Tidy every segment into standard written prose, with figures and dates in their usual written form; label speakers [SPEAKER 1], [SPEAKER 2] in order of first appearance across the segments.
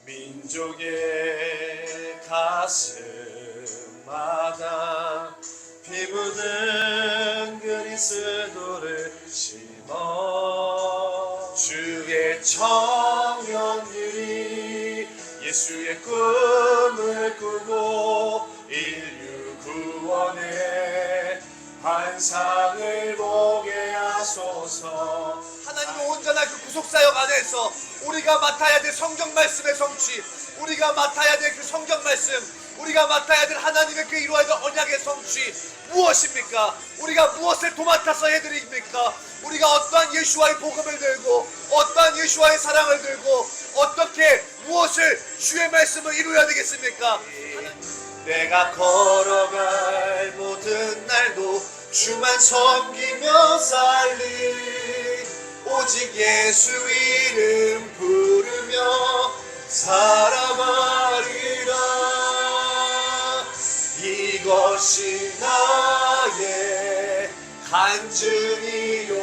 [SPEAKER 1] 민족의 가슴마다 피 묻은 그리스도를 심어 주의 청년들이 예수의 꿈을 꾸고 인류 구원의 환상을 보게 하소서.
[SPEAKER 2] 하나님의 온전한 그 구속사역 안에서 우리가 맡아야 될 성경 말씀의 성취, 우리가 맡아야 될 그 성경 말씀, 우리가 맡아야 될 하나님의 그 이루어야 될 언약의 성취 무엇입니까? 우리가 무엇을 도맡아서 해드립니까? 우리가 어떠한 예수와의 복음을 들고 어떠한 예수와의 사랑을 들고 어떻게 무엇을 주의 말씀을 이루어야 되겠습니까?
[SPEAKER 1] 내가 걸어갈 모든 날도 주만 섬기며 살리 오직 예수 이름 부르며 살아가리라. 이것이 나의 간증이요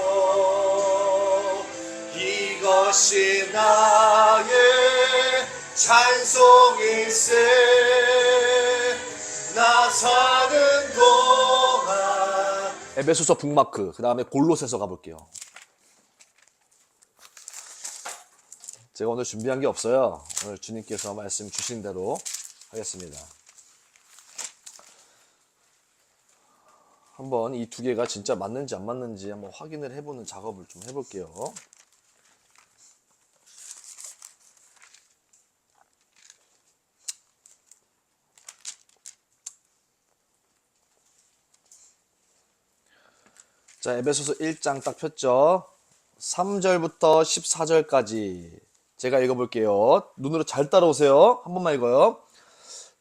[SPEAKER 1] 이것이 나의 찬송일세. 나 사는 동안
[SPEAKER 3] 에베소서 북마크, 그 다음에 골로새서 가볼게요. 제가 오늘 준비한 게 없어요. 오늘 주님께서 말씀 주신 대로 하겠습니다. 한번 이 두 개가 진짜 맞는지 안 맞는지 한번 확인을 해보는 작업을 좀 해볼게요. 자, 에베소서 1장 딱 폈죠. 3절부터 14절까지 제가 읽어볼게요. 눈으로 잘 따라오세요. 한 번만 읽어요.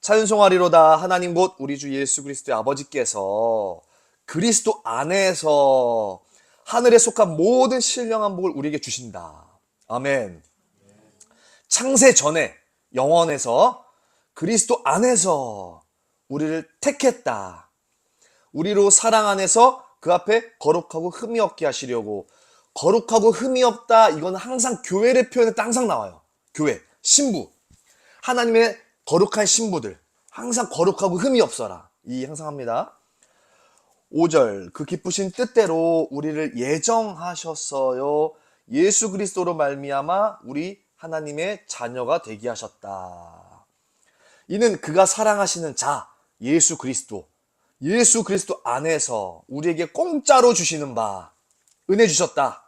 [SPEAKER 3] 찬송하리로다 하나님 곧 우리 주 예수 그리스도의 아버지께서 그리스도 안에서 하늘에 속한 모든 신령한 복을 우리에게 주신다. 아멘. 창세 전에 영원에서 그리스도 안에서 우리를 택했다. 우리로 사랑 안에서 그 앞에 거룩하고 흠이 없게 하시려고. 거룩하고 흠이 없다, 이건 항상 교회를 표현할 때 항상 나와요. 교회, 신부, 하나님의 거룩한 신부들 항상 거룩하고 흠이 없어라, 이 항상 합니다. 5절, 그 기쁘신 뜻대로 우리를 예정하셨어요. 예수 그리스도로 말미암아 우리 하나님의 자녀가 되게 하셨다. 이는 그가 사랑하시는 자 예수 그리스도, 예수 그리스도 안에서 우리에게 공짜로 주시는 바 은혜 주셨다.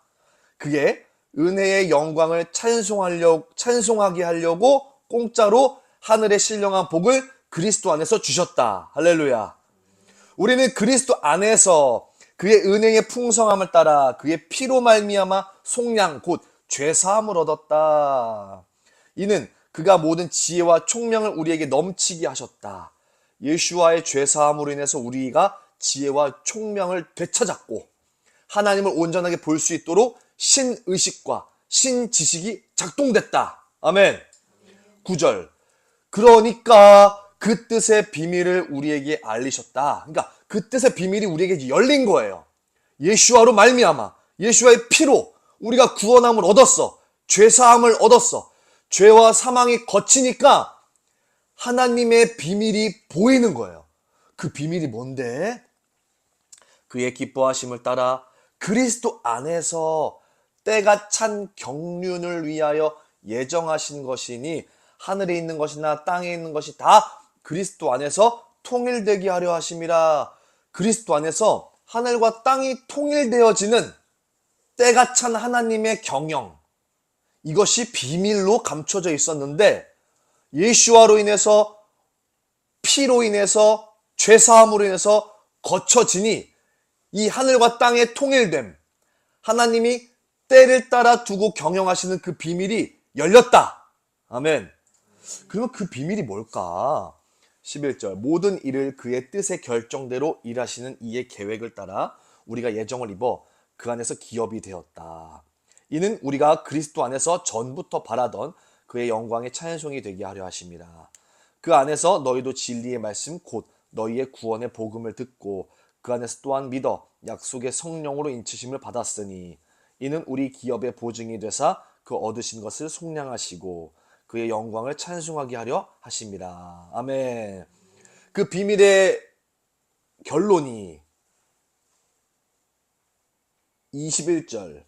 [SPEAKER 3] 그게 은혜의 영광을 찬송하게 하려고 공짜로 하늘의 신령한 복을 그리스도 안에서 주셨다. 할렐루야. 우리는 그리스도 안에서 그의 은혜의 풍성함을 따라 그의 피로 말미암아 속량 곧 죄사함을 얻었다. 이는 그가 모든 지혜와 총명을 우리에게 넘치게 하셨다. 예수와의 죄사함으로 인해서 우리가 지혜와 총명을 되찾았고 하나님을 온전하게 볼 수 있도록 신의식과 신지식이 작동됐다. 아멘. 9절, 그러니까 그 뜻의 비밀을 우리에게 알리셨다. 그러니까 그 뜻의 비밀이 우리에게 열린 거예요. 예수와로 말미암아 예수와의 피로 우리가 구원함을 얻었어. 죄사함을 얻었어. 죄와 사망이 거치니까 하나님의 비밀이 보이는 거예요. 그 비밀이 뭔데? 그의 기뻐하심을 따라 그리스도 안에서 때가 찬 경륜을 위하여 예정하신 것이니 하늘에 있는 것이나 땅에 있는 것이 다 그리스도 안에서 통일되게 하려 하심이라. 그리스도 안에서 하늘과 땅이 통일되어지는 때가 찬 하나님의 경영, 이것이 비밀로 감춰져 있었는데 예수와로 인해서 피로 인해서 죄사함으로 인해서 거쳐지니 이 하늘과 땅의 통일됨, 하나님이 때를 따라 두고 경영하시는 그 비밀이 열렸다. 아멘. 그러면 그 비밀이 뭘까? 11절, 모든 일을 그의 뜻의 결정대로 일하시는 이의 계획을 따라 우리가 예정을 입어 그 안에서 기업이 되었다. 이는 우리가 그리스도 안에서 전부터 바라던 그의 영광의 찬송이 되게 하려 하심이라. 그 안에서 너희도 진리의 말씀 곧 너희의 구원의 복음을 듣고 그 안에서 또한 믿어 약속의 성령으로 인치심을 받았으니 이는 우리 기업의 보증이 되사 그 얻으신 것을 속량하시고 그의 영광을 찬송하게 하려 하심이라. 아멘. 그 비밀의 결론이 21절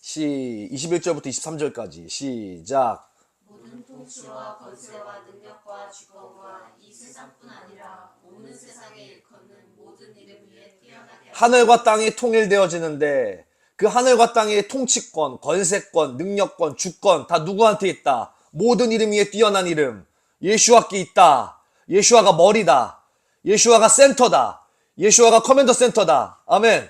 [SPEAKER 3] 21절부터 23절까지 시작.
[SPEAKER 4] 모든 통치와 권세와 능력과 주권과 이 세상뿐 아니라 오는 세상에 일컫는 모든 이름 위에 뛰어나게
[SPEAKER 3] 하늘과 땅이 통일되어지는데 그 하늘과 땅의 통치권, 권세권, 능력권, 주권 다 누구한테 있다? 모든 이름 위에 뛰어난 이름 예수와께 있다. 예수와가 머리다. 예수와가 센터다. 예수와가 커맨더 센터다. 아멘.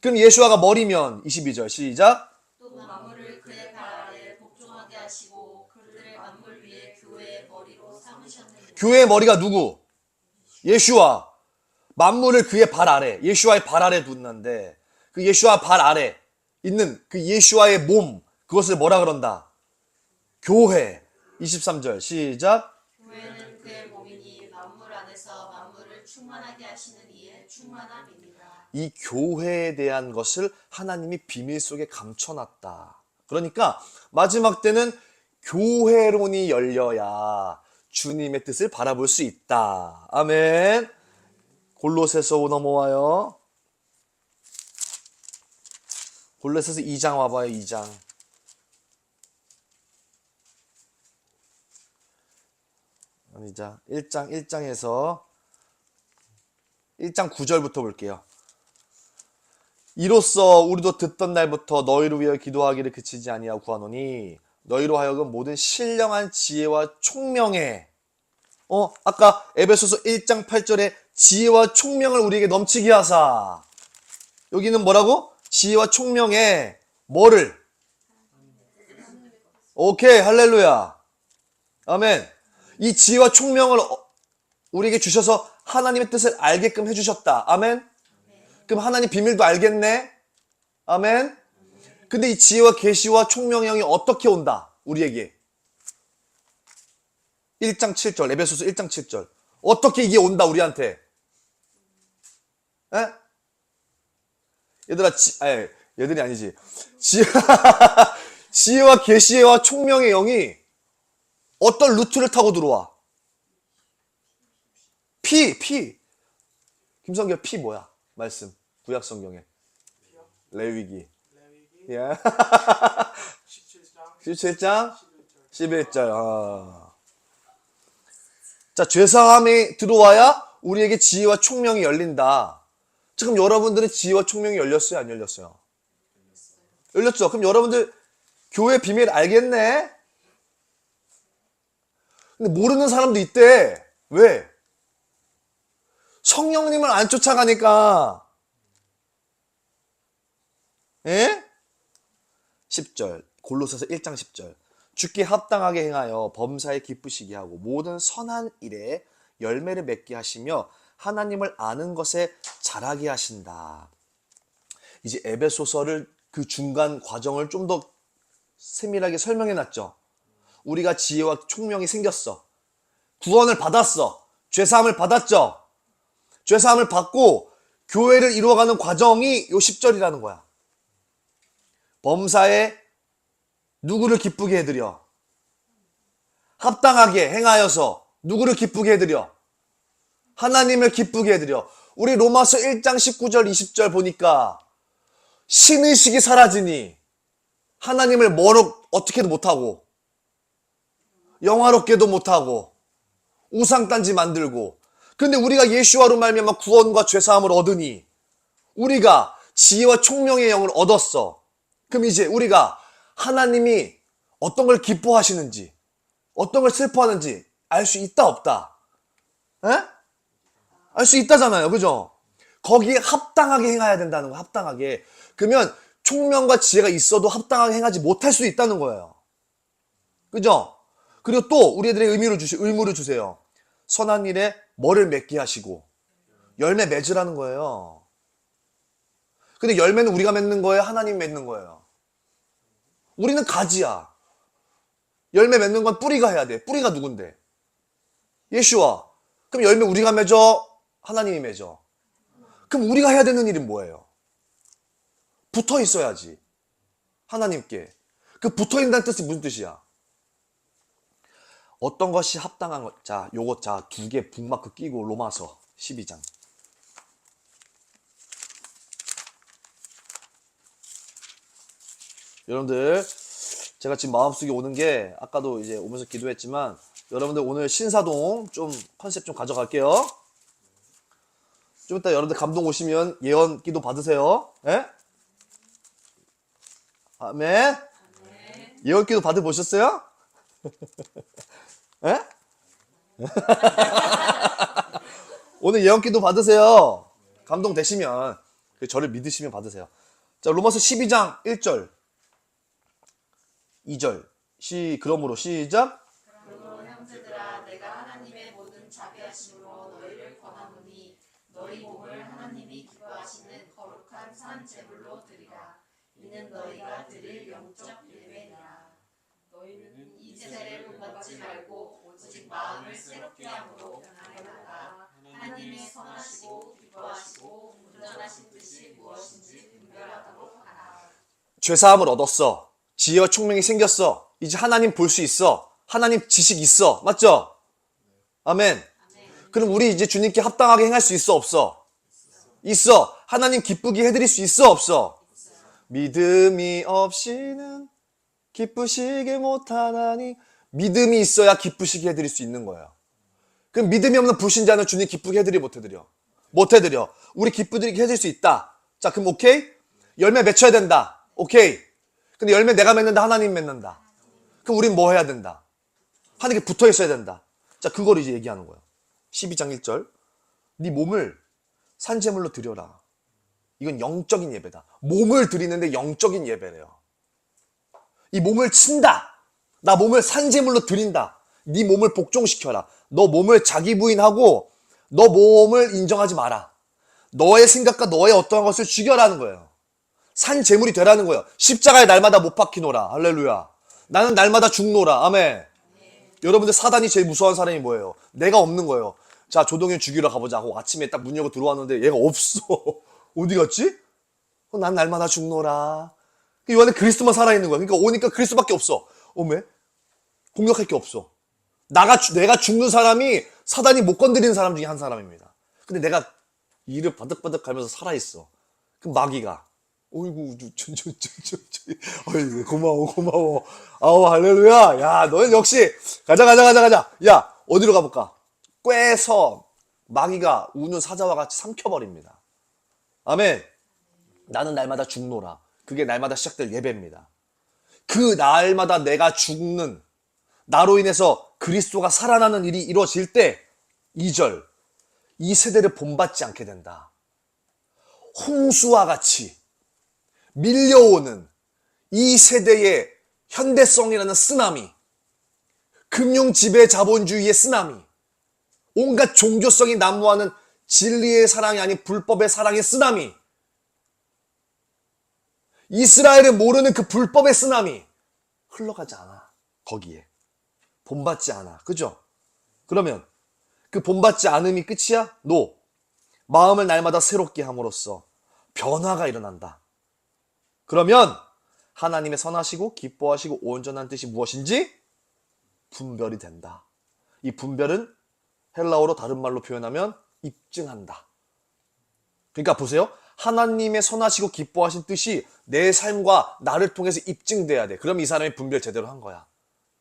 [SPEAKER 3] 그럼 예수와가 머리면 22절 시작.
[SPEAKER 4] 또 만물을 그의 발 아래 복종하게 하시고 그들의 만물 위에 교회의 머리로 삼으셨느니라.
[SPEAKER 3] 교회의 머리가 누구? 예수와. 만물을 그의 발 아래, 예수와의 발 아래 둔는데 그 예수와 발 아래 있는 그 예수와의 몸, 그것을 뭐라 그런다? 교회. 23절 시작.
[SPEAKER 4] 교회는 그의 몸이니 만물 안에서 만물을 충만하게 하시는 이의 충만함이니라.
[SPEAKER 3] 이 교회에 대한 것을 하나님이 비밀 속에 감춰놨다. 그러니까 마지막 때는 교회론이 열려야 주님의 뜻을 바라볼 수 있다. 아멘. 골로새서 넘어와요. 골로새서 2장 와봐요. 2장. 아니자 1장에서 1장 9절부터 볼게요. 이로써 우리도 듣던 날부터 너희를 위하여 기도하기를 그치지 아니하고 구하노니 너희로 하여금 모든 신령한 지혜와 총명에 아까 에베소서 1장 8절에 지혜와 총명을 우리에게 넘치게 하사. 여기는 뭐라고? 지혜와 총명에 뭐를? 오케이, 할렐루야. 아멘. 이 지혜와 총명을 우리에게 주셔서 하나님의 뜻을 알게끔 해주셨다. 아멘. 그럼 하나님 비밀도 알겠네. 아멘. 근데 이 지혜와 계시와 총명의 영이 어떻게 온다? 우리에게. 1장 7절, 에베소서 1장 7절. 어떻게 이게 온다, 우리한테? 에? 얘들아, 얘들이 아니지. 지혜와 계시와 총명의 영이 어떤 루트를 타고 들어와? 피. 김성규 피 뭐야? 말씀. 구약 성경에. 레위기. 예. 17장 11절. 자, 죄사함이 들어와야 우리에게 지혜와 총명이 열린다. 지금 여러분들은 지혜와 총명이 열렸어요? 안 열렸어요? 열렸죠? 그럼 여러분들 교회 비밀 알겠네? 근데 모르는 사람도 있대. 왜? 성령님을 안 쫓아가니까. 예? 10절. 골로새서 1장 10절. 주께 합당하게 행하여 범사에 기쁘시게 하고 모든 선한 일에 열매를 맺게 하시며 하나님을 아는 것에 자라게 하신다. 이제 에베소서를 그 중간 과정을 좀 더 세밀하게 설명해 놨죠. 우리가 지혜와 총명이 생겼어. 구원을 받았어. 죄사함을 받았죠. 죄사함을 받고 교회를 이루어가는 과정이 요 10절이라는 거야. 범사에 누구를 기쁘게 해드려? 합당하게 행하여서 누구를 기쁘게 해드려? 하나님을 기쁘게 해드려. 우리 로마서 1장 19절 20절 보니까 신의식이 사라지니 하나님을 어떻게도 못하고 영화롭게도 못하고 우상단지 만들고. 근데 우리가 예수와로 말미암아 구원과 죄사함을 얻으니 우리가 지혜와 총명의 영을 얻었어. 그럼 이제 우리가 하나님이 어떤 걸 기뻐하시는지 어떤 걸 슬퍼하는지 알 수 있다 없다? 에? 알 수 있다잖아요. 그죠? 거기에 합당하게 행해야 된다는 거야. 합당하게. 그러면 총명과 지혜가 있어도 합당하게 행하지 못할 수 있다는 거예요. 그죠? 그리고 또 우리 애들의 의무를 주세요. 선한 일에 뭐를 맺게 하시고 열매 맺으라는 거예요. 근데 열매는 우리가 맺는 거예요? 하나님 맺는 거예요? 우리는 가지야. 열매 맺는 건 뿌리가 해야 돼. 뿌리가 누군데? 예수와. 그럼 열매 우리가 맺어? 하나님이 맺어? 그럼 우리가 해야 되는 일은 뭐예요? 붙어 있어야지. 하나님께. 그 붙어 있다는 뜻이 무슨 뜻이야? 어떤 것이 합당한 것. 자, 요거 자, 두 개 북마크 끼고 로마서 12장. 여러분들, 제가 지금 마음속에 오는 게 아까도 이제 오면서 기도했지만 여러분들 오늘 신사동 좀 컨셉 좀 가져갈게요. 좀 이따 여러분들 감동 오시면 예언 기도 받으세요. 예? 아멘. 예언 기도 받아보셨어요? 예? 오늘 예언 기도 받으세요. 감동 되시면 저를 믿으시면 받으세요. 자, 로마서 12장 1절 2절 그러므로 시작.
[SPEAKER 4] 그러므로 형제들아 내가 하나님의 모든 자비하심으로 너희를 권하노니 너희 몸을 하나님이 기뻐하시는 거룩한 산 제물로 드리라. 이는 너희가 드릴 영적 예배니라. 너희는 이 세대를 본받지 말고 오직 마음을 새롭게 함으로 변화가 하나님의 선하시고 기뻐하시고 온전하신 뜻이 무엇인지 분별하도록 하라.
[SPEAKER 3] 죄사함을 얻었어. 지혜와 총명이 생겼어. 이제 하나님 볼 수 있어. 하나님 지식 있어. 맞죠? 아멘. 그럼 우리 이제 주님께 합당하게 행할 수 있어? 없어? 있어. 하나님 기쁘게 해드릴 수 있어? 없어? 믿음이 없이는 기쁘시게 못하나니. 믿음이 있어야 기쁘시게 해드릴 수 있는 거예요. 그럼 믿음이 없는 불신자는 주님 기쁘게 해드려 못 해드려? 못 해드려. 우리 기쁘게 해드릴 수 있다. 자, 그럼 오케이? 열매 맺혀야 된다. 오케이. 근데 열매 내가 맺는다, 하나님 맺는다. 그럼 우린 뭐 해야 된다? 하나님께 붙어 있어야 된다. 자, 그걸 이제 얘기하는 거예요. 12장 1절. 네 몸을 산제물로 드려라. 이건 영적인 예배다. 몸을 드리는데 영적인 예배래요. 이 몸을 친다. 나 몸을 산제물로 드린다. 네 몸을 복종시켜라. 너 몸을 자기 부인하고 너 몸을 인정하지 마라. 너의 생각과 너의 어떠한 것을 죽여라는 거예요. 산 제물이 되라는 거예요. 십자가에 날마다 못 박히노라. 할렐루야. 나는 날마다 죽노라. 아멘. 여러분들 사단이 제일 무서워하는 사람이 뭐예요? 내가 없는 거예요. 자, 조동현 죽이러 가보자 하고 아침에 딱 문 열고 들어왔는데 얘가 없어. 어디 갔지? 난 날마다 죽노라. 이 안에 그리스도만 살아있는 거야. 그러니까 오니까 그리스도밖에 없어. 어메? 공격할 게 없어. 내가 죽는 사람이 사단이 못 건드리는 사람 중에 한 사람입니다. 근데 내가 이를 바득바득 가면서 살아있어. 그럼 마귀가 어이구, 어이구, 고마워. 아우, 할렐루야. 야, 너는 역시, 가자. 야, 어디로 가볼까? 꿰서 마귀가 우는 사자와 같이 삼켜버립니다. 아멘. 나는 날마다 죽노라. 그게 날마다 시작될 예배입니다. 그 날마다 내가 죽는, 나로 인해서 그리스도가 살아나는 일이 이루어질 때, 2절, 이 세대를 본받지 않게 된다. 홍수와 같이 밀려오는 이 세대의 현대성이라는 쓰나미, 금융 지배 자본주의의 쓰나미, 온갖 종교성이 난무하는 진리의 사랑이 아닌 불법의 사랑의 쓰나미, 이스라엘을 모르는 그 불법의 쓰나미 흘러가지 않아. 거기에 본받지 않아. 그죠? 그러면 그 본받지 않음이 끝이야? No. 마음을 날마다 새롭게 함으로써 변화가 일어난다. 그러면 하나님의 선하시고 기뻐하시고 온전한 뜻이 무엇인지 분별이 된다. 이 분별은 헬라어로 다른 말로 표현하면 입증한다. 그러니까 보세요. 하나님의 선하시고 기뻐하신 뜻이 내 삶과 나를 통해서 입증돼야 돼. 그럼 이 사람이 분별 제대로 한 거야.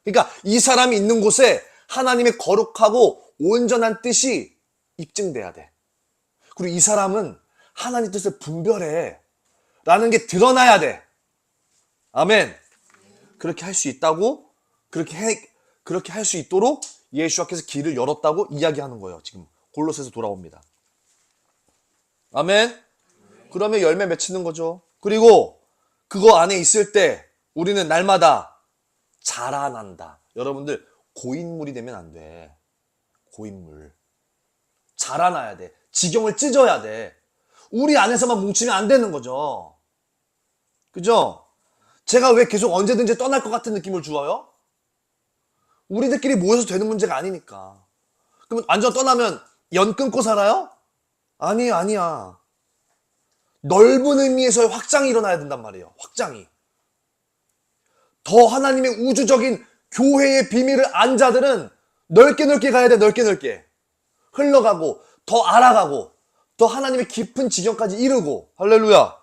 [SPEAKER 3] 그러니까 이 사람이 있는 곳에 하나님의 거룩하고 온전한 뜻이 입증돼야 돼. 그리고 이 사람은 하나님 뜻을 분별해 라는 게 드러나야 돼. 아멘. 그렇게 할 수 있다고, 그렇게 할 수 있도록 예수께서 길을 열었다고 이야기하는 거예요. 지금 골로새서 돌아옵니다. 아멘. 그러면 열매 맺히는 거죠. 그리고 그거 안에 있을 때 우리는 날마다 자라난다. 여러분들 고인물이 되면 안 돼. 고인물. 자라나야 돼. 지경을 찢어야 돼. 우리 안에서만 뭉치면 안 되는 거죠. 그죠? 제가 왜 계속 언제든지 떠날 것 같은 느낌을 주어요? 우리들끼리 모여서 되는 문제가 아니니까. 그러면 완전 떠나면 연 끊고 살아요? 아니야. 넓은 의미에서의 확장이 일어나야 된단 말이에요. 확장이. 더 하나님의 우주적인 교회의 비밀을 안 자들은 넓게 넓게 가야 돼. 넓게 넓게 흘러가고 더 알아가고 더 하나님의 깊은 지경까지 이르고. 할렐루야.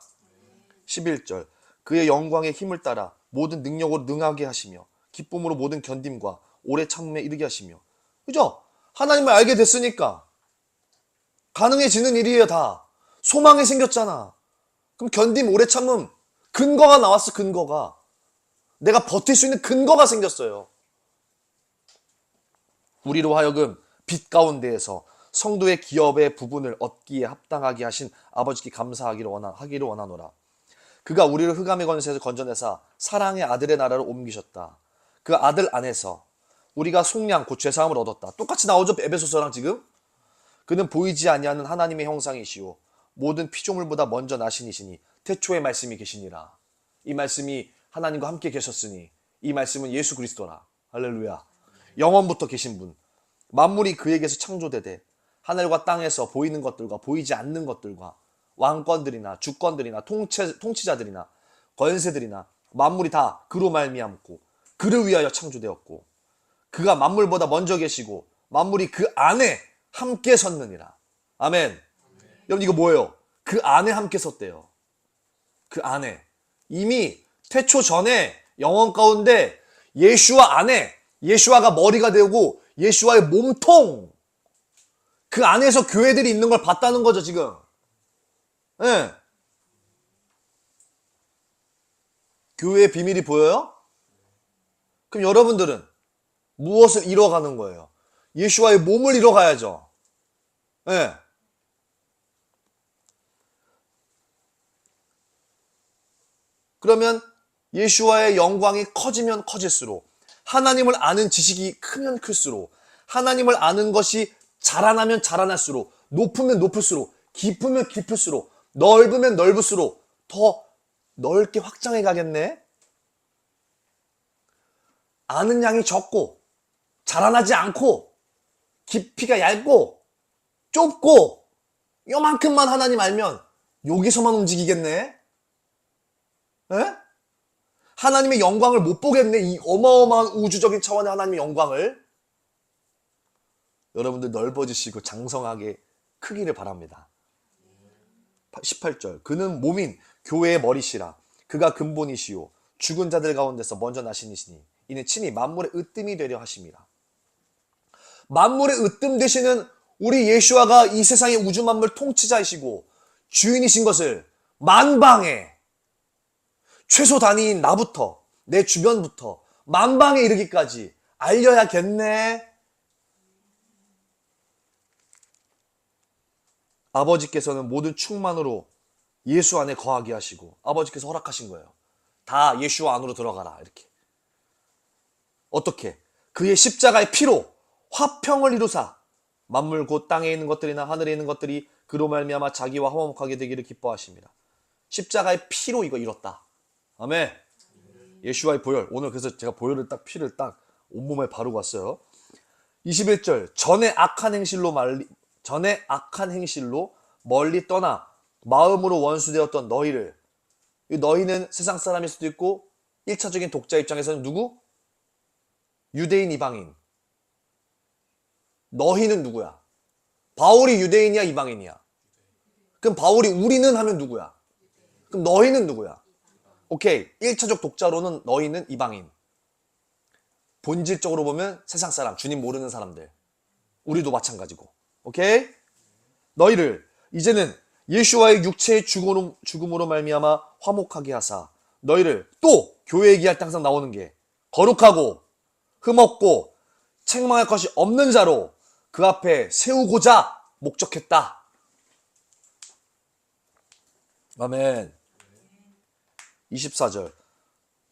[SPEAKER 3] 11절 그의 영광의 힘을 따라 모든 능력으로 능하게 하시며 기쁨으로 모든 견딤과 오래 참음에 이르게 하시며. 그죠? 하나님을 알게 됐으니까 가능해지는 일이에요. 다 소망이 생겼잖아. 그럼 견딤 오래 참음 근거가 나왔어. 근거가 내가 버틸 수 있는 근거가 생겼어요. 우리로 하여금 빛 가운데에서 성도의 기업의 부분을 얻기에 합당하게 하신 아버지께 감사하기를 원하노라. 그가 우리를 흑암의 권세에서 건져내사 사랑의 아들의 나라로 옮기셨다. 그 아들 안에서 우리가 속량 곧 죄사함을 얻었다. 똑같이 나오죠. 에베소서랑 지금. 그는 보이지 아니하는 하나님의 형상이시오 모든 피조물보다 먼저 나신 이시니 태초의 말씀이 계시니라. 이 말씀이 하나님과 함께 계셨으니 이 말씀은 예수 그리스도라. 할렐루야. 영원부터 계신 분. 만물이 그에게서 창조되되 하늘과 땅에서 보이는 것들과 보이지 않는 것들과 왕권들이나 주권들이나 통치자들이나 권세들이나 만물이 다 그로 말미암고 그를 위하여 창조되었고 그가 만물보다 먼저 계시고 만물이 그 안에 함께 섰느니라. 아멘. 여러분 이거 뭐예요? 그 안에 함께 섰대요. 그 안에 이미 태초 전에 영원 가운데 예수와 안에 예수와가 머리가 되고 예수와의 몸통 그 안에서 교회들이 있는 걸 봤다는 거죠 지금. 네. 교회의 비밀이 보여요? 그럼 여러분들은 무엇을 이뤄가는 거예요? 예수와의 몸을 이뤄가야죠. 네. 그러면 예수와의 영광이 커지면 커질수록 하나님을 아는 지식이 크면 클수록 하나님을 아는 것이 자라나면 자라날수록 높으면 높을수록 깊으면 깊을수록 넓으면 넓을수록 더 넓게 확장해 가겠네. 아는 양이 적고 자라나지 않고 깊이가 얇고 좁고 요만큼만 하나님 알면 여기서만 움직이겠네. 에? 하나님의 영광을 못 보겠네. 이 어마어마한 우주적인 차원의 하나님의 영광을. 여러분들 넓어지시고 장성하게 크기를 바랍니다. 18절 그는 몸인 교회의 머리시라. 그가 근본이시요 죽은 자들 가운데서 먼저 나신 이시니 이는 친히 만물의 으뜸이 되려 하심이라. 만물의 으뜸 되시는 우리 예수와가 이 세상의 우주 만물 통치자이시고 주인이신 것을 만방에 최소 단위인 나부터 내 주변부터 만방에 이르기까지 알려야겠네. 아버지께서는 모든 충만으로 예수 안에 거하게 하시고 아버지께서 허락하신 거예요. 다 예수 안으로 들어가라 이렇게. 어떻게? 그의 십자가의 피로 화평을 이루사 만물 곧 땅에 있는 것들이나 하늘에 있는 것들이 그로 말미암아 자기와 화목하게 되기를 기뻐하십니다. 십자가의 피로 이거 이뤘다. 아멘. 예수와의 보혈. 오늘 그래서 제가 보혈을 딱 피를 딱 온몸에 바르고 왔어요. 21절 전에 악한 행실로 멀리 떠나 마음으로 원수되었던 너희를. 이 너희는 세상 사람일 수도 있고 1차적인 독자 입장에서는 누구? 유대인 이방인. 너희는 누구야? 바울이 유대인이야 이방인이야? 그럼 바울이 우리는 하면 누구야? 그럼 너희는 누구야? 오케이. 1차적 독자로는 너희는 이방인. 본질적으로 보면 세상 사람, 주님 모르는 사람들. 우리도 마찬가지고. 오케이? 너희를 이제는 예수와의 육체의 죽음으로 말미암아 화목하게 하사 너희를 또 교회 얘기할 때 항상 나오는 게 거룩하고 흠없고 책망할 것이 없는 자로 그 앞에 세우고자 목적했다. 아멘. 24절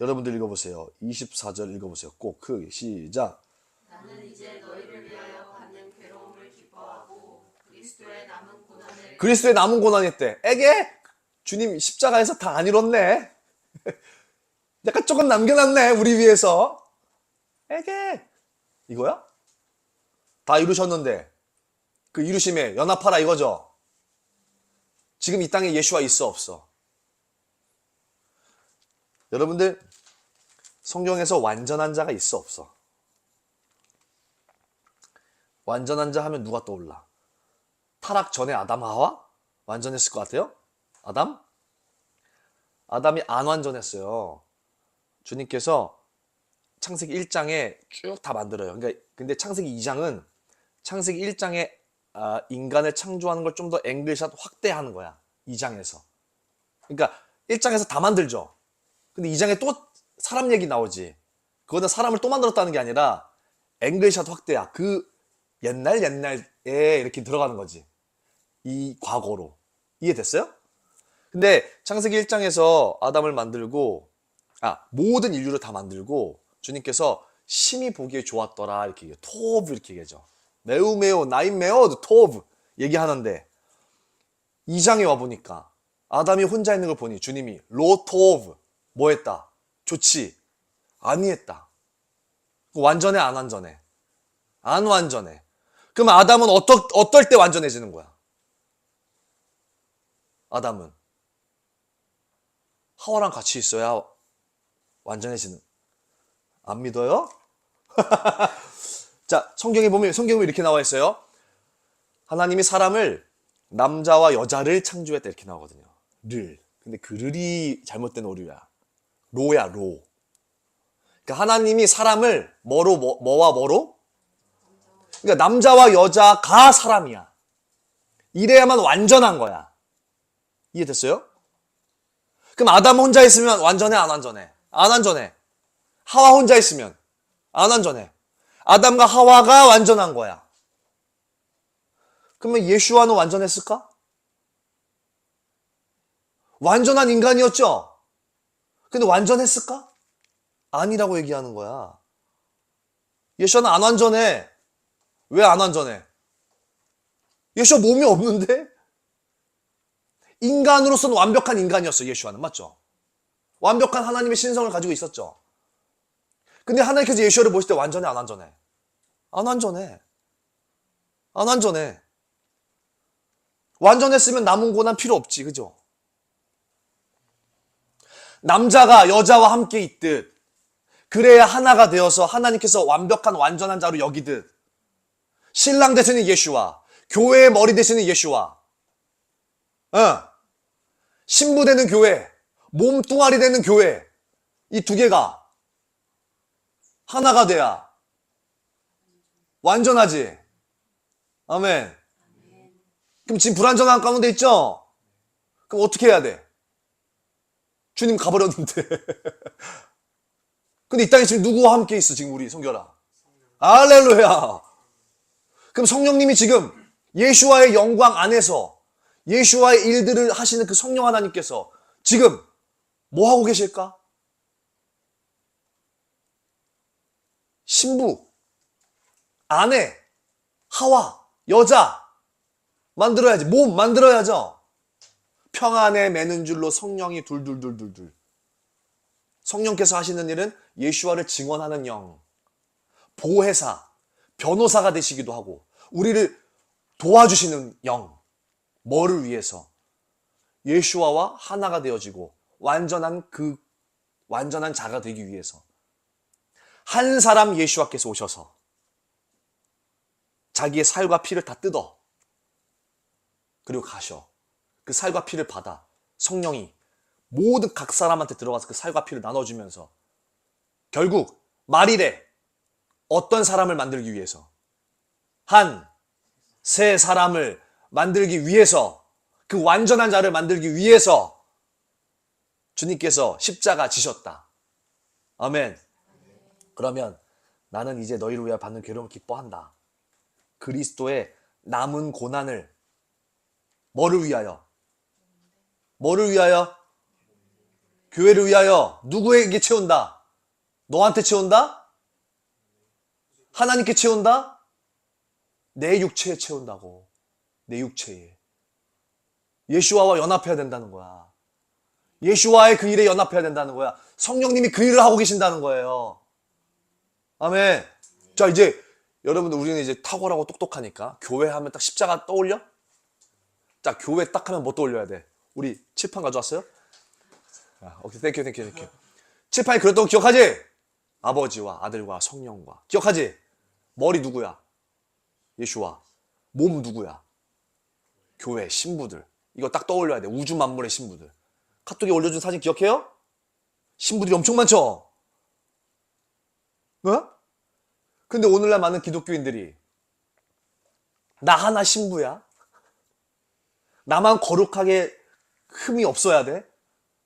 [SPEAKER 3] 여러분들 읽어보세요. 24절 읽어보세요. 꼭 크게 시작.
[SPEAKER 4] 나는 이제 너희를 위하여 받는 괴로움을 기뻐하고
[SPEAKER 3] 그리스도의 남은 고난이 때 에게 주님 십자가에서 다 안 이뤘네. 약간 조금 남겨놨네 우리 위해서. 에게 이거야? 다 이루셨는데 그 이루심에 연합하라 이거죠. 지금 이 땅에 예수와 있어 없어? 여러분들 성경에서 완전한 자가 있어 없어? 완전한 자 하면 누가 떠올라? 타락 전에 아담 하와? 완전했을 것 같아요? 아담? 아담이 안 완전했어요. 주님께서 창세기 1장에 쭉 다 만들어요. 그러니까 근데 창세기 2장은 창세기 1장에 인간을 창조하는 걸 좀 더 앵글샷 확대하는 거야. 2장에서. 그러니까 1장에서 다 만들죠. 근데 2장에 또 사람 얘기 나오지. 그거는 사람을 또 만들었다는 게 아니라 앵글샷 확대야. 그 옛날에 이렇게 들어가는 거지. 이 과거로. 이해됐어요? 근데 창세기 1장에서 아담을 만들고 모든 인류를 다 만들고 주님께서 심히 보기에 좋았더라 이렇게 얘기해요. 토브 이렇게 얘기하죠. 매우 나인 매우 토브 얘기하는데 2장에 와보니까 아담이 혼자 있는 걸 보니 주님이 로 토브 뭐 했다? 좋지? 아니했다. 완전해 안 완전해? 안 완전해. 그럼 아담은 어떨 때 완전해지는 거야? 아담은 하와랑 같이 있어야 완전해지는. 안 믿어요? 자, 성경에 보면 이렇게 나와 있어요. 하나님이 사람을 남자와 여자를 창조했다 이렇게 나오거든요. 를. 근데 그 를이 잘못된 오류야. 로야, 로. 그러니까 하나님이 사람을 뭐와 뭐로? 그러니까 남자와 여자가 사람이야. 이래야만 완전한 거야. 이해됐어요? 그럼 아담 혼자 있으면 완전해 안 완전해? 안 완전해. 하와 혼자 있으면 안 완전해. 아담과 하와가 완전한 거야. 그러면 예수와는 완전했을까? 완전한 인간이었죠? 근데 완전했을까? 아니라고 얘기하는 거야. 예수와는 안 완전해. 왜 안 완전해? 예수와 몸이 없는데? 인간으로서는 완벽한 인간이었어, 예수와는. 맞죠? 완벽한 하나님의 신성을 가지고 있었죠. 근데 하나님께서 예수와를 보실 때 완전해, 안 완전해? 안 완전해. 안 완전해. 완전했으면 남은 고난 필요 없지, 그죠? 남자가 여자와 함께 있듯, 그래야 하나가 되어서 하나님께서 완벽한 완전한 자로 여기듯, 신랑 되시는 예수와, 교회의 머리 되시는 예수와, 신부 되는 교회, 몸뚱아리 되는 교회, 이 두 개가 하나가 돼야 완전하지. 아멘. 그럼 지금 불완전한 가운데 있죠? 그럼 어떻게 해야 돼? 주님 가버렸는데. 근데 이 땅에 지금 누구와 함께 있어, 지금 우리 성결아? 할렐루야. 그럼 성령님이 지금 예수와의 영광 안에서 예수와의 일들을 하시는 그 성령 하나님께서 지금 뭐 하고 계실까? 신부, 아내, 하와, 여자 만들어야지. 몸 만들어야죠. 평안에 매는 줄로 성령이 둘둘둘둘둘. 성령께서 하시는 일은 예수와를 증언하는 영, 보혜사, 변호사가 되시기도 하고 우리를 도와주시는 영. 뭐를 위해서? 예수와와 하나가 되어지고 완전한 자가 되기 위해서. 한 사람 예수와께서 오셔서 자기의 살과 피를 다 뜯어 그리고 가셔. 그 살과 피를 받아 성령이 모든 각 사람한테 들어가서 그 살과 피를 나눠주면서 결국 말이래. 어떤 사람을 만들기 위해서? 새 사람을 만들기 위해서, 그 완전한 자를 만들기 위해서 주님께서 십자가 지셨다. 아멘. 그러면 나는 이제 너희를 위하여 받는 괴로움을 기뻐한다. 그리스도의 남은 고난을 뭐를 위하여? 뭐를 위하여? 교회를 위하여. 누구에게 채운다? 너한테 채운다? 하나님께 채운다? 내 육체에 채운다고. 내 육체에. 예수와와 연합해야 된다는 거야. 예수와의 그 일에 연합해야 된다는 거야. 성령님이 그 일을 하고 계신다는 거예요. 아멘. 자, 이제 여러분들 우리는 이제 탁월하고 똑똑하니까 교회 하면 딱 십자가 떠올려? 자, 교회 딱 하면 뭐 떠올려야 돼? 우리 칠판 가져왔어요? 오케이, 땡큐. 칠판이 그랬던 거 기억하지? 아버지와 아들과 성령과. 기억하지? 머리 누구야? 예수와. 몸 누구야? 교회, 신부들. 이거 딱 떠올려야 돼. 우주 만물의 신부들. 카톡에 올려준 사진 기억해요? 신부들이 엄청 많죠? 어? 근데 오늘날 많은 기독교인들이 나 하나 신부야? 나만 거룩하게 흠이 없어야 돼?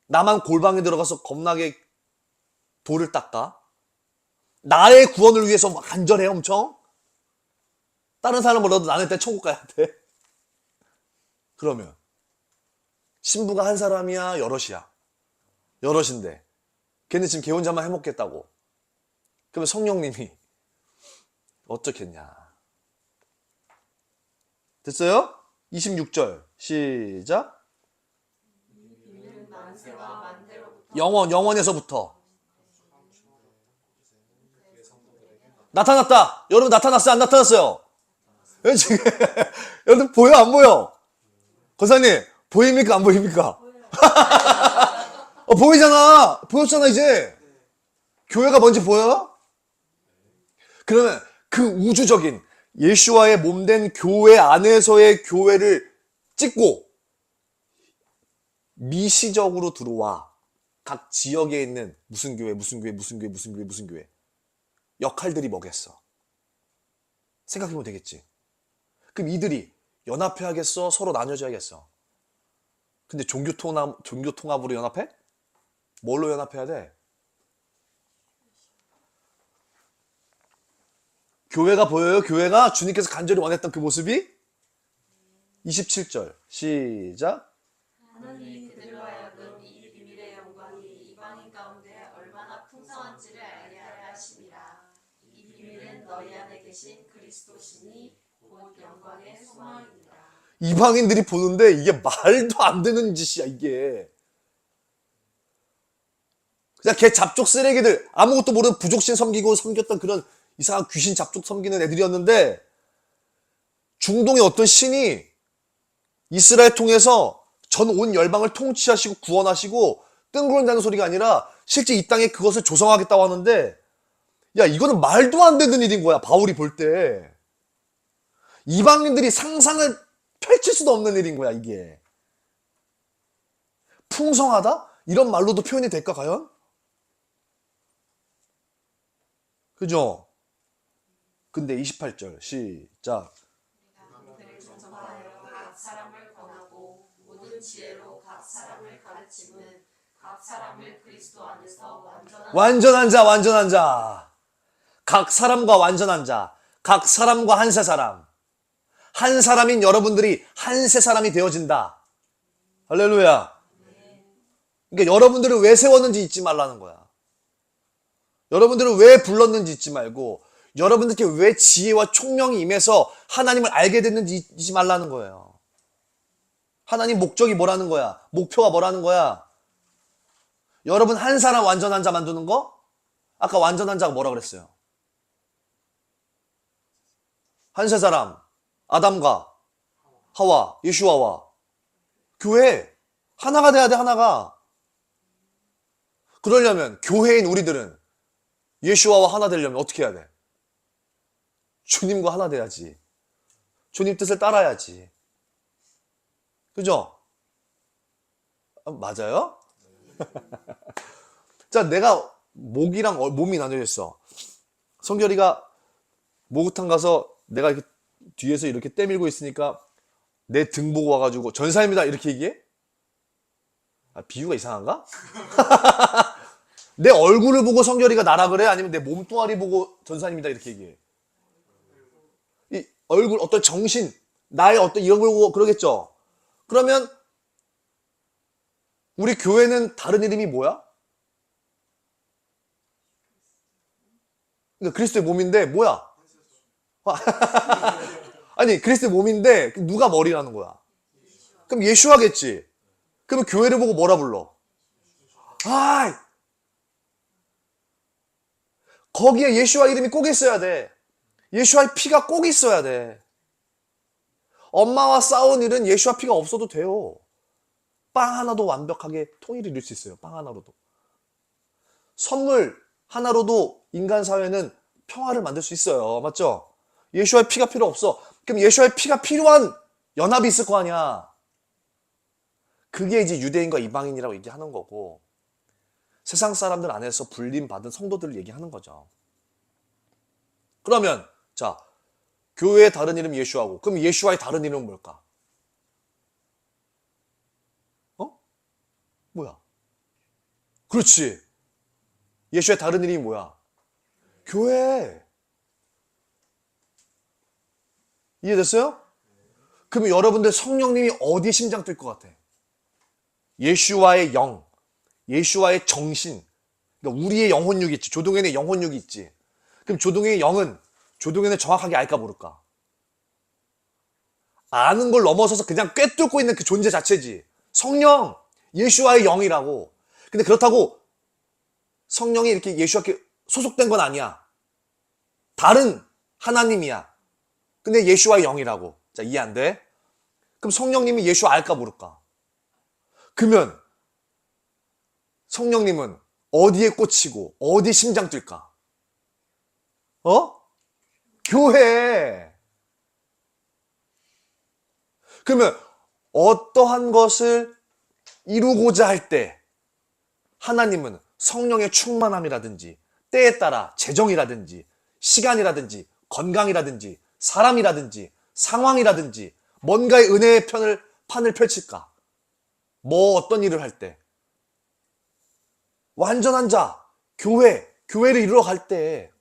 [SPEAKER 3] 나만 골방에 들어가서 겁나게 돌을 닦아? 나의 구원을 위해서 막 간절해 엄청? 다른 사람 몰라도 나는 일단 천국 가야 돼. 그러면 신부가 한 사람이야 여럿이야? 여럿인데 걔는 지금 걔 혼자만 해먹겠다고. 그러면 성령님이 어떻겠냐. 됐어요? 26절 시작.
[SPEAKER 4] 이는 만세와 만대로부터
[SPEAKER 3] 영원에서부터 나타났다. 여러분 나타났어요? 안 나타났어요? 여러분 지금 여러분 보여 안 보여? 권사님 보입니까 안 보입니까? 보이잖아. 보였잖아 이제. 교회가 뭔지 보여? 그러면 그 우주적인 예수와의 몸된 교회 안에서의 교회를 찍고 미시적으로 들어와. 각 지역에 있는 무슨 교회 무슨 교회 역할들이 뭐겠어? 생각해보면 되겠지. 그럼 이들이 연합해야겠어? 서로 나눠져야겠어? 근데 종교통합으로 연합해? 뭘로 연합해야 돼? 교회가 보여요? 교회가 주님께서 간절히 원했던 그 모습이? 27절 시작.
[SPEAKER 4] 하나님이 그들로 하여금 이 비밀의 영광이 이방인 가운데 얼마나 풍성한지를 알게 하려 하심이라. 이 비밀은 너희 안에 계신 그리스도시니 곧 영광의 소망이니라.
[SPEAKER 3] 이방인들이 보는데 이게 말도 안 되는 짓이야 이게. 그냥 걔 잡족 쓰레기들, 아무것도 모르는 부족신 섬기고 섬겼던 그런 이상한 귀신 잡족 섬기는 애들이었는데, 중동의 어떤 신이 이스라엘 통해서 전 온 열방을 통치하시고 구원하시고 뜬구른다는 소리가 아니라 실제 이 땅에 그것을 조성하겠다고 하는데, 야 이거는 말도 안 되는 일인 거야. 바울이 볼 때 이방인들이 상상을 펼칠 수도 없는 일인 거야 이게. 풍성하다? 이런 말로도 표현이 될까 과연? 그죠? 근데 28절 시작.
[SPEAKER 4] 그를 정하여 각 사람을 권하고 모든 지혜로 각 사람을 가르치는 각 사람을 그리스도 안에서
[SPEAKER 3] 완전한 자. 각 사람과 완전한 자. 각 사람과 한세 사람. 한 사람인 여러분들이 한세 사람이 되어진다. 할렐루야. 그러니까 여러분들을 왜 세웠는지 잊지 말라는 거야. 여러분들을 왜 불렀는지 잊지 말고, 여러분들께 왜 지혜와 총명이 임해서 하나님을 알게 됐는지 잊지 말라는 거예요. 하나님 목적이 뭐라는 거야? 목표가 뭐라는 거야? 여러분 한 사람 완전한 자 만드는 거? 아까 완전한 자가 뭐라 그랬어요? 한세 사람, 아담과 하와, 예수와와 교회 하나가 돼야 돼. 하나가. 그러려면 교회인 우리들은 예수와와 하나 되려면 어떻게 해야 돼? 주님과 하나 돼야지. 주님 뜻을 따라야지. 그죠? 맞아요? 자, 내가 목이랑 몸이 나뉘어 있어. 성결이가 목욕탕 가서 내가 이렇게 뒤에서 이렇게 떼밀고 있으니까 내 등 보고 와가지고 전사입니다 이렇게 얘기해? 비유가 이상한가? 내 얼굴을 보고 성결이가 나라 그래? 아니면 내 몸뚱아리 보고 전사님이다 이렇게 얘기해? 이 얼굴 어떤 정신, 나의 어떤 이런 걸 보고 그러겠죠? 그러면 우리 교회는 다른 이름이 뭐야? 그러니까 그리스도의 몸인데 뭐야? 아니 그리스도의 몸인데 누가 머리라는 거야? 그럼 예수하겠지. 그러면 교회를 보고 뭐라 불러? 거기에 예수와 이름이 꼭 있어야 돼. 예수와의 피가 꼭 있어야 돼. 엄마와 싸운 일은 예수와 피가 없어도 돼요. 빵 하나도 완벽하게 통일을 이룰 수 있어요. 빵 하나로도. 선물 하나로도 인간 사회는 평화를 만들 수 있어요. 맞죠? 예수와의 피가 필요 없어. 그럼 예수와의 피가 필요한 연합이 있을 거 아니야. 그게 이제 유대인과 이방인이라고 얘기하는 거고, 세상 사람들 안에서 불림받은 성도들을 얘기하는 거죠. 그러면 자, 교회의 다른 이름 예수하고, 그럼 예수와의 다른 이름은 뭘까? 뭐야? 그렇지. 예수의 다른 이름이 뭐야? 교회. 이해됐어요? 그러면 여러분들 성령님이 어디에 심장 뛸 것 같아? 예수와의 영, 예수와의 정신. 그러니까 우리의 영혼육이 있지. 조동현의 영혼육이 있지. 그럼 조동현의 영은 조동현을 정확하게 알까 모를까? 아는 걸 넘어서서 그냥 꿰뚫고 있는 그 존재 자체지. 성령, 예수와의 영이라고. 근데 그렇다고 성령이 이렇게 예수와 이렇게 소속된 건 아니야. 다른 하나님이야. 근데 예수와의 영이라고. 자, 이해 안 돼? 그럼 성령님이 예수 알까 모를까? 그러면 성령님은 어디에 꽂히고 어디 심장 뛸까? 교회. 그러면 어떠한 것을 이루고자 할 때 하나님은 성령의 충만함이라든지 때에 따라 재정이라든지 시간이라든지 건강이라든지 사람이라든지 상황이라든지 뭔가의 은혜의 판을 펼칠까? 뭐 어떤 일을 할 때 완전한 자, 교회를 이루어 갈 때,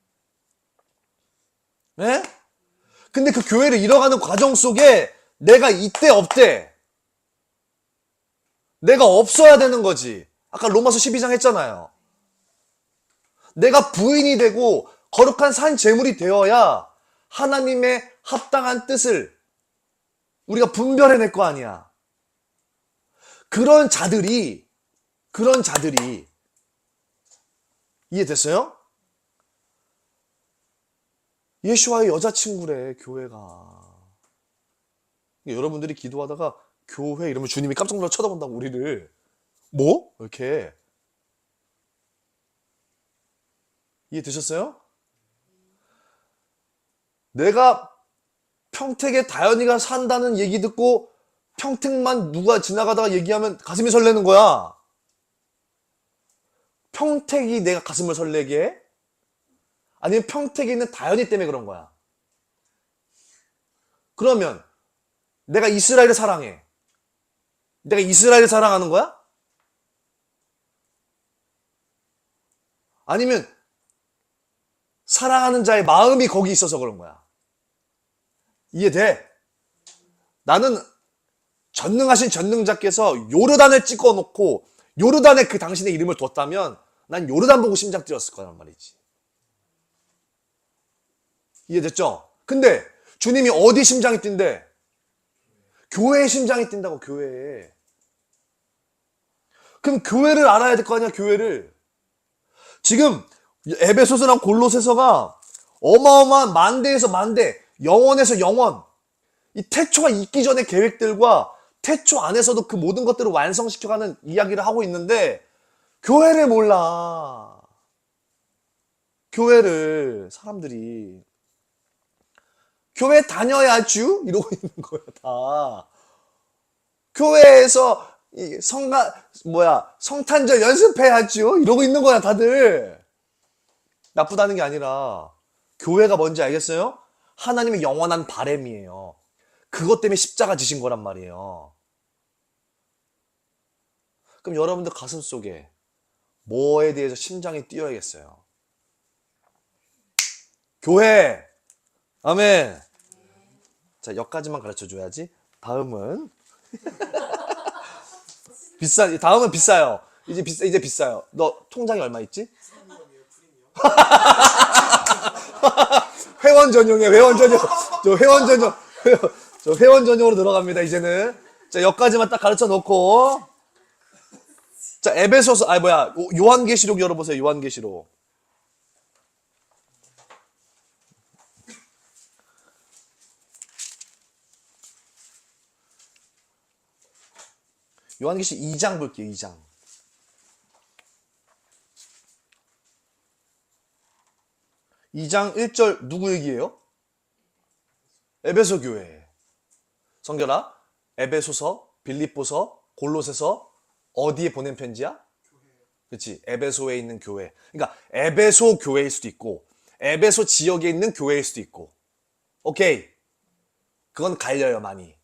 [SPEAKER 3] 네? 근데 그 교회를 이뤄가는 과정 속에 내가 이때 없대. 내가 없어야 되는 거지. 아까 로마서 12장 했잖아요. 내가 부인이 되고 거룩한 산 제물이 되어야 하나님의 합당한 뜻을 우리가 분별해낼 거 아니야. 그런 자들이 이해됐어요? 예수와의 여자친구래, 교회가. 여러분들이 기도하다가 교회 이러면 주님이 깜짝 놀라 쳐다본다고 우리를. 뭐? 이렇게. 이해되셨어요? 내가 평택에 다현이가 산다는 얘기 듣고 평택만 누가 지나가다가 얘기하면 가슴이 설레는 거야. 평택이 내가 가슴을 설레게 해? 아니면 평택에 있는 다현이 때문에 그런 거야? 그러면 내가 이스라엘을 사랑해. 내가 이스라엘을 사랑하는 거야? 아니면 사랑하는 자의 마음이 거기 있어서 그런 거야? 이해돼? 나는 전능하신 전능자께서 요르단을 찍어놓고 요르단에 그 당신의 이름을 뒀다면 난 요르단 보고 심장 뛰었을 거란 말이지. 이해됐죠? 근데 주님이 어디 심장이 뛴대? 교회에 심장이 뛴다고, 교회에. 그럼 교회를 알아야 될 거 아니야, 교회를. 지금 에베소서랑 골로새서가 어마어마한 만대에서 만대, 영원에서 영원, 이 태초가 있기 전의 계획들과 태초 안에서도 그 모든 것들을 완성시켜가는 이야기를 하고 있는데 교회를 몰라. 교회를 사람들이 교회 다녀야죠 이러고 있는 거야 다. 교회에서 성탄절 연습해야죠 이러고 있는 거야 다들. 나쁘다는 게 아니라 교회가 뭔지 알겠어요? 하나님의 영원한 바램이에요. 그것 때문에 십자가 지신 거란 말이에요. 그럼 여러분들 가슴 속에 뭐에 대해서 심장이 뛰어야겠어요? 교회. 아멘. 자, 여기까지만 가르쳐 줘야지. 다음은 다음은 비싸요. 이제 비싸요. 너 통장에 얼마 있지? 회원 전용이에요. 회원 전용. 저 회원 전용으로 들어갑니다. 이제는. 자, 여기까지만 딱 가르쳐 놓고. 자, 에베소서 요한계시록 열어보세요. 요한계시록. 요한계시록 2장 볼게요. 2장. 2장 1절 누구 얘기예요? 에베소 교회. 성결아, 에베소서, 빌립보서, 골로새서 어디에 보낸 편지야? 그렇지. 에베소에 있는 교회. 그러니까 에베소 교회일 수도 있고 에베소 지역에 있는 교회일 수도 있고. 오케이. 그건 갈려요, 많이.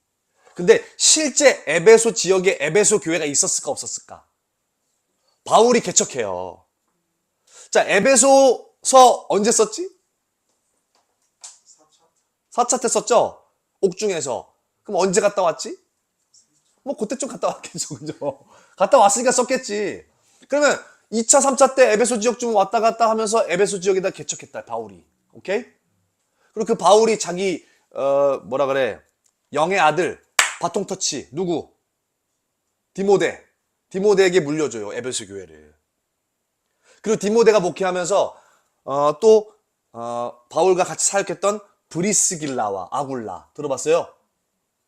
[SPEAKER 3] 근데 실제 에베소 지역에 에베소 교회가 있었을까 없었을까? 바울이 개척해요. 자, 에베소서 언제 썼지? 4차 때 썼죠? 옥중에서. 그럼 언제 갔다 왔지? 뭐 그때쯤 갔다 왔겠죠. 그죠? 갔다 왔으니까 썼겠지. 그러면 2차, 3차 때 에베소 지역 좀 왔다 갔다 하면서 에베소 지역에다 개척했다, 바울이. 오케이? 그리고 그 바울이 자기 뭐라 그래? 영의 아들 바통 터치 누구? 디모데에게 물려줘요, 에베소 교회를. 그리고 디모데가 목회하면서 또 바울과 같이 사역했던 브리스길라와 아굴라 들어봤어요?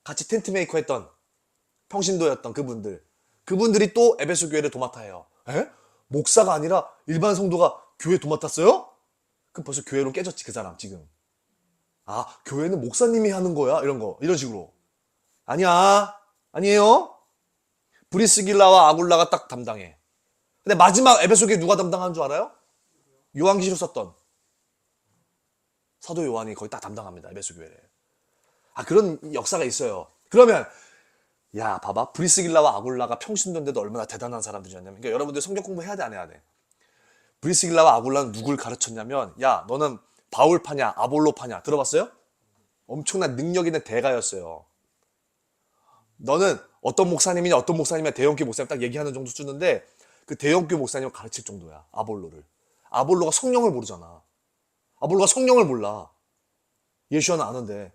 [SPEAKER 3] 같이 텐트 메이커 했던 평신도였던 그분들이 또 에베소 교회를 도맡아요. 에? 목사가 아니라 일반 성도가 교회 도맡았어요? 그럼 벌써 교회로 깨졌지, 그 사람 지금. 아, 교회는 목사님이 하는 거야? 이런 식으로. 아니에요. 브리스길라와 아굴라가 딱 담당해. 근데 마지막 에베소 교회 누가 담당하는 줄 알아요? 요한계시록 썼던 사도 요한이 거의 딱 담당합니다, 에베소 교회를. 그런 역사가 있어요. 그러면 야, 봐봐. 브리스길라와 아굴라가 평신도인데도 얼마나 대단한 사람들이었냐면, 그러니까 여러분들 성경 공부해야 돼, 안 해야 돼? 브리스길라와 아굴라는 누굴 가르쳤냐면, 야, 너는 바울파냐 아볼로파냐 들어봤어요? 엄청난 능력 있는 대가였어요. 너는 어떤 목사님이냐 대형교 목사님 딱 얘기하는 정도 쓰는데 그 대형교 목사님을 가르칠 정도야, 아볼로를. 아볼로가 성령을 모르잖아. 아볼로가 성령을 몰라. 예수와는 아는데.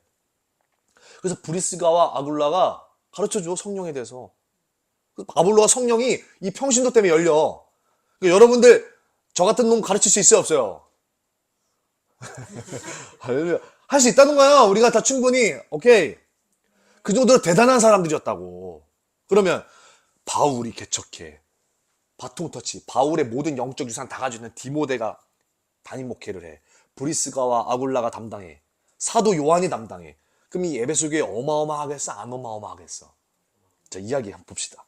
[SPEAKER 3] 그래서 브리스가와 아굴라가 가르쳐줘, 성령에 대해서. 아볼로가 성령이 이 평신도 때문에 열려. 그러니까 여러분들 저 같은 놈 가르칠 수 있어요, 없어요? 할 수 있다는 거야. 우리가 다 충분히. 오케이. 그 정도로 대단한 사람들이었다고. 그러면 바울이 개척해. 바통터치. 바울의 모든 영적 유산 다 가지고 있는 디모데가 담임 목회를 해. 브리스가와 아굴라가 담당해. 사도 요한이 담당해. 그럼 이 에베소 교회 어마어마하겠어? 안 어마어마하겠어? 자, 이야기 한번 봅시다.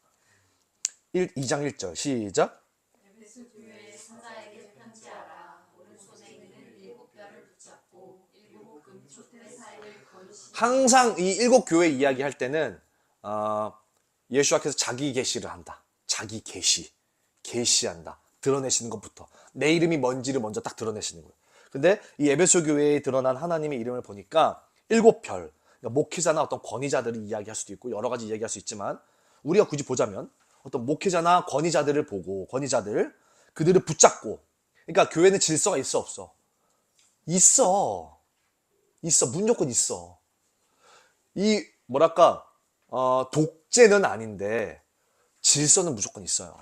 [SPEAKER 3] 2장 1절 시작.
[SPEAKER 4] 에베소 교회 사자에게 편지하라. 오른손에 있는 7뼈를 붙잡고 7 금촛대 사이를 거두시니.
[SPEAKER 3] 항상 이 7 교회 이야기할 때는 예수와께서 자기 계시를 한다. 자기 계시한다. 드러내시는 것부터. 내 이름이 뭔지를 먼저 딱 드러내시는 거예요. 근데 이 에베소 교회에 드러난 하나님의 이름을 보니까 7별, 그러니까 목회자나 어떤 권위자들을 이야기할 수도 있고 여러 가지 이야기할 수 있지만 우리가 굳이 보자면 어떤 목회자나 권위자들을 보고 그들을 붙잡고, 그러니까 교회는 질서가 있어 없어? 있어. 무조건 있어. 이 뭐랄까 독재는 아닌데 질서는 무조건 있어요.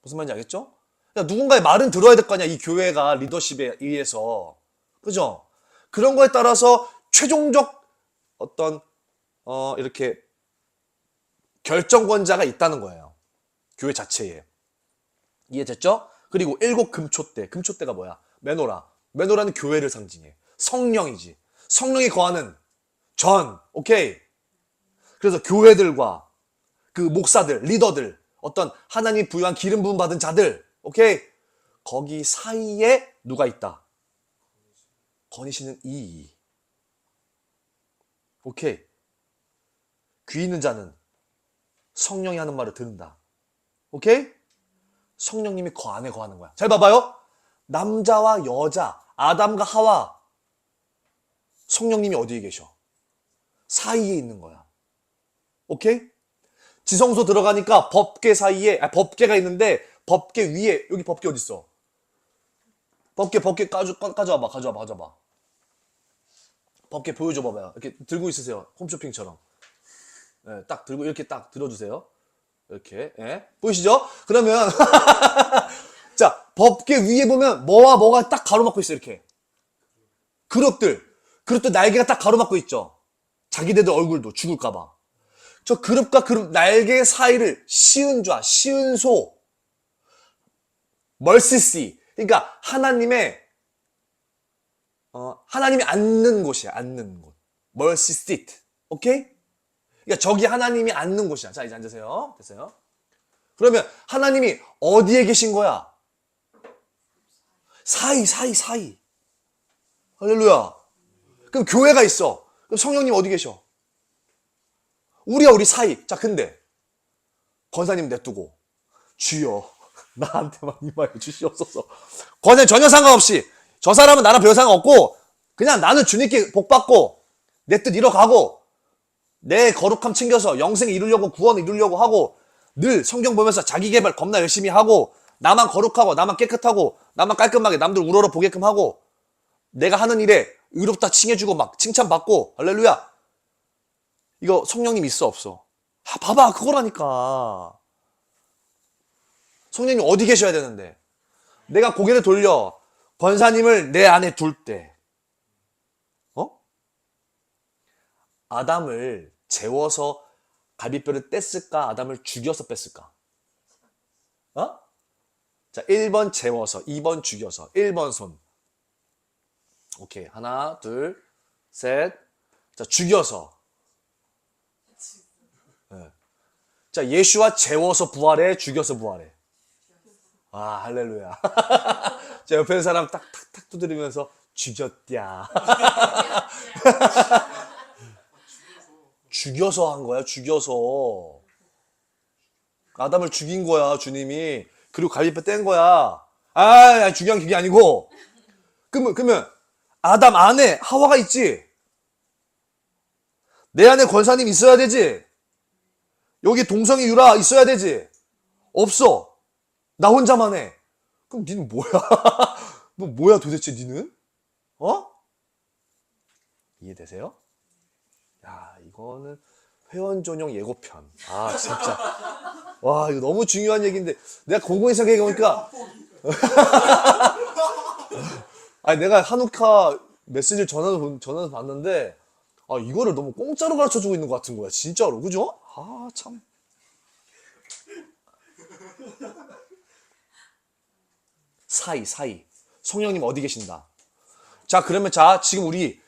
[SPEAKER 3] 무슨 말인지 알겠죠? 그러니까 누군가의 말은 들어야 될 거 아니야, 이 교회가 리더십에 의해서. 그죠? 그런 거에 따라서 최종적 어떤 이렇게 결정권자가 있다는 거예요, 교회 자체에. 이해됐죠? 그리고 7 금촛대가 뭐야? 메노라는 교회를 상징해. 성령이지. 성령이 거하는 오케이? 그래서 교회들과 그 목사들, 리더들, 어떤 하나님이 부여한 기름 부음 받은 자들, 오케이? 거기 사이에 누가 있다? 거니시는 이. 오케이? 귀 있는 자는 성령이 하는 말을 듣는다. 오케이? 성령님이 그 안에 거하는 거야. 잘 봐봐요. 남자와 여자, 아담과 하와, 성령님이 어디에 계셔? 사이에 있는 거야. 오케이? 지성소 들어가니까 법궤 사이에, 법궤가 있는데 법궤 위에, 여기 법궤 어디 있어? 법궤 가져와봐. 법궤 보여줘 봐봐요. 이렇게 들고 있으세요. 홈쇼핑처럼. 네, 딱 들고 이렇게 딱 들어주세요. 이렇게. 예? 보이시죠? 그러면 자, 법궤 위에 보면 뭐가 딱 가로막고 있어, 이렇게. 그릇들 날개가 딱 가로막고 있죠. 자기네들 얼굴도 죽을까봐. 저 그릇과 그릇 날개 사이를 시은 소, 멀시시. 그러니까 하나님의 하나님이 앉는 곳이야. 앉는 곳. mercy seat. 오케이? 그러니까 저기 하나님이 앉는 곳이야. 자, 이제 앉으세요. 됐어요? 그러면 하나님이 어디에 계신 거야? 사이. 할렐루야. 그럼 교회가 있어. 그럼 성령님 어디 계셔? 우리 사이. 자, 근데 권사님 냅두고 주여 나한테만 임하여 주시옵소서. 권사님 전혀 상관없이 저 사람은 나랑 별 상관없고 그냥 나는 주님께 복받고 내 뜻 이뤄가고 내 거룩함 챙겨서 영생 이루려고 구원 이루려고 하고 늘 성경 보면서 자기 개발 겁나 열심히 하고 나만 거룩하고 나만 깨끗하고 나만 깔끔하게 남들 우러러 보게끔 하고 내가 하는 일에 의롭다 칭해주고 막 칭찬받고 할렐루야. 이거 성령님 있어 없어? 봐봐 그거라니까. 성령님 어디 계셔야 되는데 내가 고개를 돌려 권사님을 내 안에 둘 때 아담을 재워서 갈비뼈를 뗐을까? 아담을 죽여서 뺐을까? 자, 1번 재워서, 2번 죽여서, 1번 손. 오케이. 하나, 둘, 셋. 자, 죽여서. 네. 자, 예수와 재워서 부활해, 죽여서 부활해. 아, 할렐루야. 자, 옆에 있는 사람 탁탁탁 두드리면서 죽였냐. 죽여서 한 거야, 죽여서. 아담을 죽인 거야, 주님이. 그리고 갈비뼈 뗀 거야. 중요한 게 아니고. 그러면, 아담 안에 하와가 있지? 내 안에 권사님 있어야 되지? 여기 동성이 유라 있어야 되지? 없어. 나 혼자만 해. 그럼 니는 뭐야? 너 뭐야 도대체 니는? 이해되세요? 야, 이거는 회원 전용 예고편. 아, 진짜. 와, 이거 너무 중요한 얘기인데 내가 곰곰이 생각해보니까 아니 내가 한우카 메시지를 전화해서 봤는데 이거를 너무 공짜로 가르쳐주고 있는 것 같은 거야. 진짜로. 그죠? 아, 참. 사이. 성령님 어디 계신다? 자, 그러면 지금 우리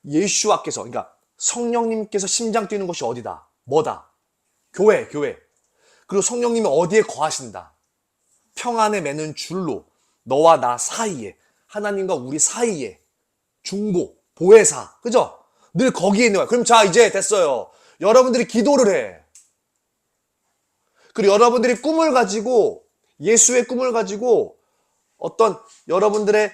[SPEAKER 3] 예수와께서, 그러니까 성령님께서 심장 뛰는 곳이 어디다? 뭐다? 교회. 그리고 성령님이 어디에 거하신다? 평안에 매는 줄로 너와 나 사이에, 하나님과 우리 사이에 중보, 보혜사, 그죠? 늘 거기에 있는 거야. 그럼 자, 이제 됐어요. 여러분들이 기도를 해. 그리고 여러분들이 꿈을 가지고, 예수의 꿈을 가지고 어떤 여러분들의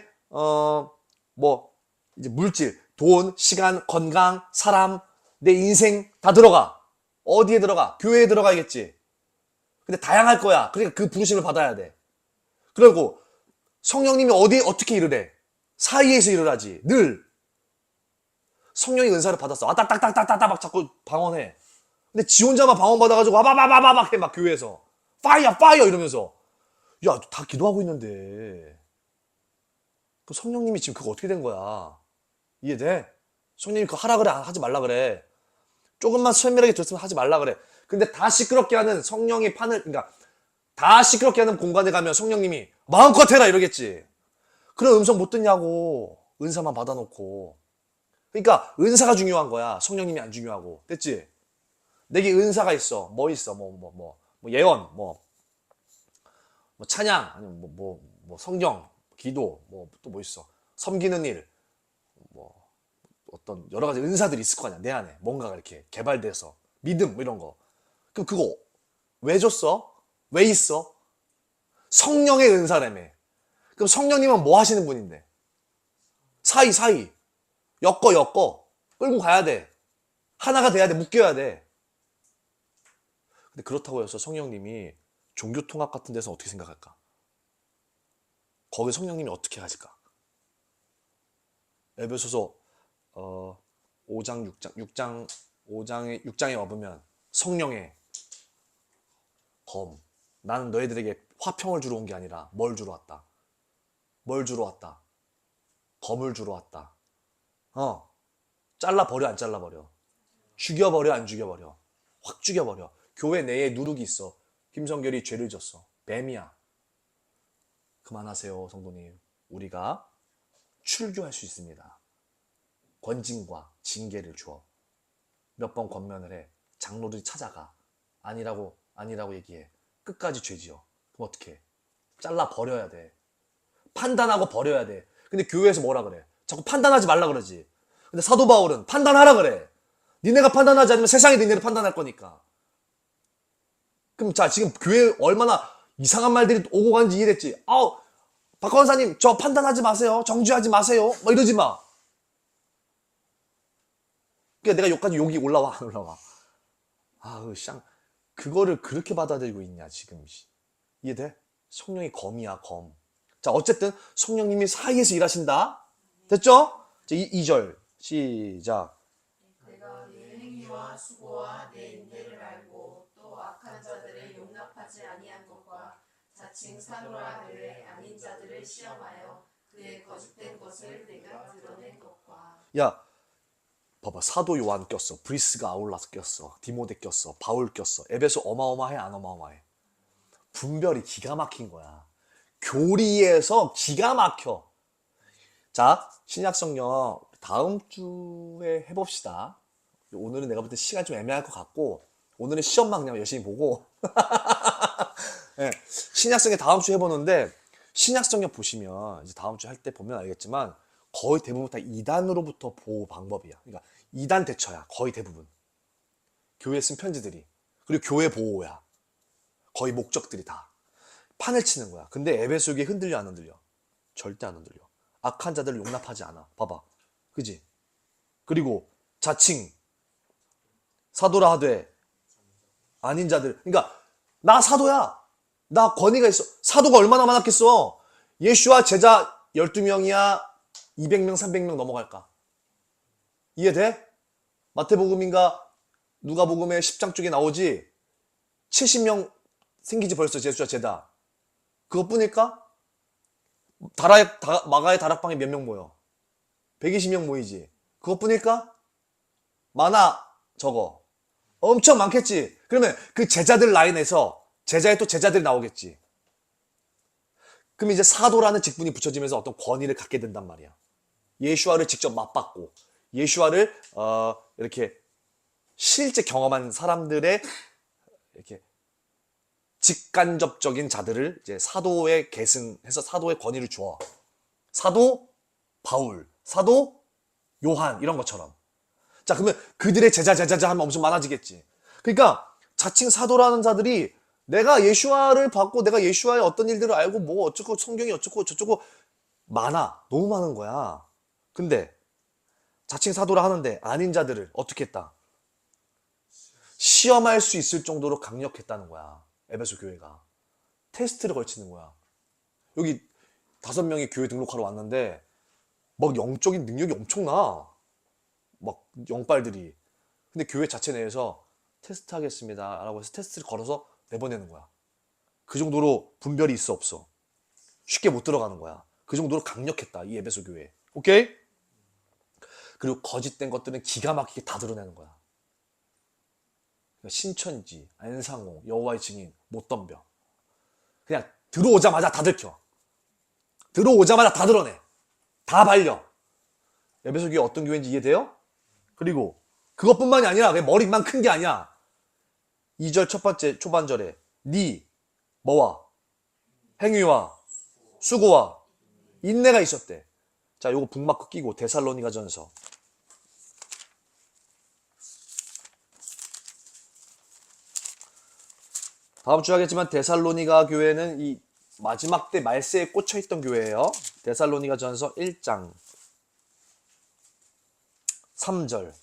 [SPEAKER 3] 이제 물질, 돈, 시간, 건강, 사람, 내 인생 다 들어가. 어디에 들어가? 교회에 들어가야겠지. 근데 다양할 거야. 그러니까 그 부르심을 받아야 돼. 그리고 성령님이 어떻게 일을 해? 사이에서 일을 하지. 늘. 성령의 은사를 받았어. 딱딱딱딱딱 막 자꾸 방언해. 근데 지 혼자만 방언 받아가지고 와바바바바박 해. 막 교회에서. 파이어 이러면서. 야, 다 기도하고 있는데. 그 성령님이 지금 그거 어떻게 된 거야? 이해돼? 성령님이 그거 하라 그래, 하지 말라 그래. 조금만 세밀하게 들었으면 하지 말라 그래. 근데 다 시끄럽게 하는 성령의 그러니까 다 시끄럽게 하는 공간에 가면 성령님이 마음껏 해라 이러겠지. 그런 음성 못 듣냐고. 은사만 받아놓고. 그러니까 은사가 중요한 거야. 성령님이 안 중요하고. 됐지? 내게 은사가 있어. 뭐 있어? 예언, 찬양, 아니면 성경, 기도, 또 뭐 있어? 섬기는 일, 어떤 여러 가지 은사들이 있을 거 아니야. 내 안에 뭔가가 이렇게 개발돼서 믿음 이런 거. 그럼 그거 왜 줬어? 왜 있어? 성령의 은사라며. 그럼 성령님은 뭐 하시는 분인데? 사이 엮어 끌고 가야 돼. 하나가 돼야 돼. 묶여야 돼. 근데 그렇다고 해서 성령님이 종교통합 같은 데서 어떻게 생각할까? 거기 성령님이 어떻게 하실까? 에베소서 5장 6장에 와보면 성령의 검. 나는 너희들에게 화평을 주러 온 게 아니라 뭘 주러 왔다? 검을 주러 왔다. 잘라버려 안 잘라버려? 죽여버려 안 죽여버려? 확 죽여버려. 교회 내에 누룩이 있어. 김성결이 죄를 졌어. 뱀이야. 그만하세요, 성도님. 우리가 출교할 수 있습니다. 권징과 징계를 주어. 몇 번 권면을 해. 장로들이 찾아가. 아니라고 얘기해. 끝까지 죄지어. 그럼 어떻게 해? 잘라 버려야 돼. 판단하고 버려야 돼. 근데 교회에서 뭐라 그래? 자꾸 판단하지 말라 그러지. 근데 사도 바울은 판단하라 그래. 니네가 판단하지 않으면 세상이 니네를 판단할 거니까. 그럼 자, 지금 교회에 얼마나 이상한 말들이 오고 가는지 이해됐지? 박 권사님, 저 판단하지 마세요. 정죄하지 마세요. 막 이러지 마. 그러니까 내가 여기까지 욕이 올라와, 안 올라와? 그거를 그렇게 받아들이고 있냐, 지금. 이해돼? 성령이 검이야, 검. 자, 어쨌든 성령님이 사이에서 일하신다. 됐죠? 자, 2절 시작.
[SPEAKER 4] 내가 내 행위와 수고와 내 인내를 알고 또 악한 자들을 용납하지 아니한 것과 자칭 사도라 하되 아닌 자들을 시험하여 그의 거짓된 것을 내가 드러낸 것과.
[SPEAKER 3] 야, 봐봐. 사도 요한 꼈어. 브리스가 아울라스 꼈어. 디모데 꼈어. 바울 꼈어. 에베소 어마어마해, 안 어마어마해? 분별이 기가 막힌 거야. 교리에서 기가 막혀. 자, 신약성경 다음 주에 해봅시다. 오늘은 내가 볼 때 시간 좀 애매할 것 같고, 오늘은 시험만 그냥 열심히 보고 네, 신약성경 다음 주에 해보는데, 신약성경 보시면 이제 다음 주에 할 때 보면 알겠지만 거의 대부분 다 이단으로부터 보호 방법이야. 그러니까 이단 대처야. 거의 대부분. 교회에 쓴 편지들이. 그리고 교회 보호야. 거의 목적들이 다. 판을 치는 거야. 근데 에베소 교회 흔들려 안 흔들려? 절대 안 흔들려. 악한 자들을 용납하지 않아. 봐봐. 그지? 그리고 자칭 사도라 하되 아닌 자들. 그러니까 나 사도야. 나 권위가 있어. 사도가 얼마나 많았겠어. 예수와 제자 12명이야? 200명, 300명 넘어갈까? 이해돼? 마태복음인가 누가복음의 10장 쪽에 나오지? 70명 생기지 벌써 예수와 제자. 그것뿐일까? 마가의 다락방에 몇 명 모여? 120명 모이지. 그것뿐일까? 많아, 저거. 엄청 많겠지. 그러면 그 제자들 라인에서 제자의 또 제자들이 나오겠지. 그럼 이제 사도라는 직분이 붙여지면서 어떤 권위를 갖게 된단 말이야. 예수와를 직접 맞받고 예수와를 이렇게 실제 경험한 사람들의 이렇게 직간접적인 자들을 이제 사도에 계승해서 사도의 권위를 주어. 사도 바울, 사도 요한 이런 것처럼. 자, 그러면 그들의 제자 하면 엄청 많아지겠지. 그러니까 자칭 사도라는 자들이 내가 예수와를 받고 내가 예수와의 어떤 일들을 알고 뭐 어쩌고 성경이 어쩌고 저쩌고 많아. 너무 많은 거야. 근데 자칭 사도라 하는데 아닌 자들을 어떻게 했다? 시험할 수 있을 정도로 강력했다는 거야. 에베소 교회가. 테스트를 걸치는 거야. 여기 5명이 교회 등록하러 왔는데 막 영적인 능력이 엄청나. 막 영빨들이. 근데 교회 자체 내에서 테스트 하겠습니다 라고 해서 테스트를 걸어서 내보내는 거야. 그 정도로 분별이 있어 없어? 쉽게 못 들어가는 거야. 그 정도로 강력했다 이 에베소 교회. 오케이? 그리고 거짓된 것들은 기가 막히게 다 드러내는 거야. 신천지, 안상호, 여호와의 증인 못 덤벼. 그냥 들어오자마자 다 들켜. 들어오자마자 다 드러내. 다 발려. 에베소 교회 어떤 교회인지 이해돼요? 그리고 그것뿐만이 아니라 그냥 머리만 큰 게 아니야. 2절 첫 번째 초반절에 네 뭐와 행위와 수고와 인내가 있었대. 자, 요거 북마크 끼고 데살로니가전서. 다음 주 하겠지만 데살로니가 교회는 이 마지막 때 말세에 꽂혀있던 교회예요. 데살로니가전서 1장 3절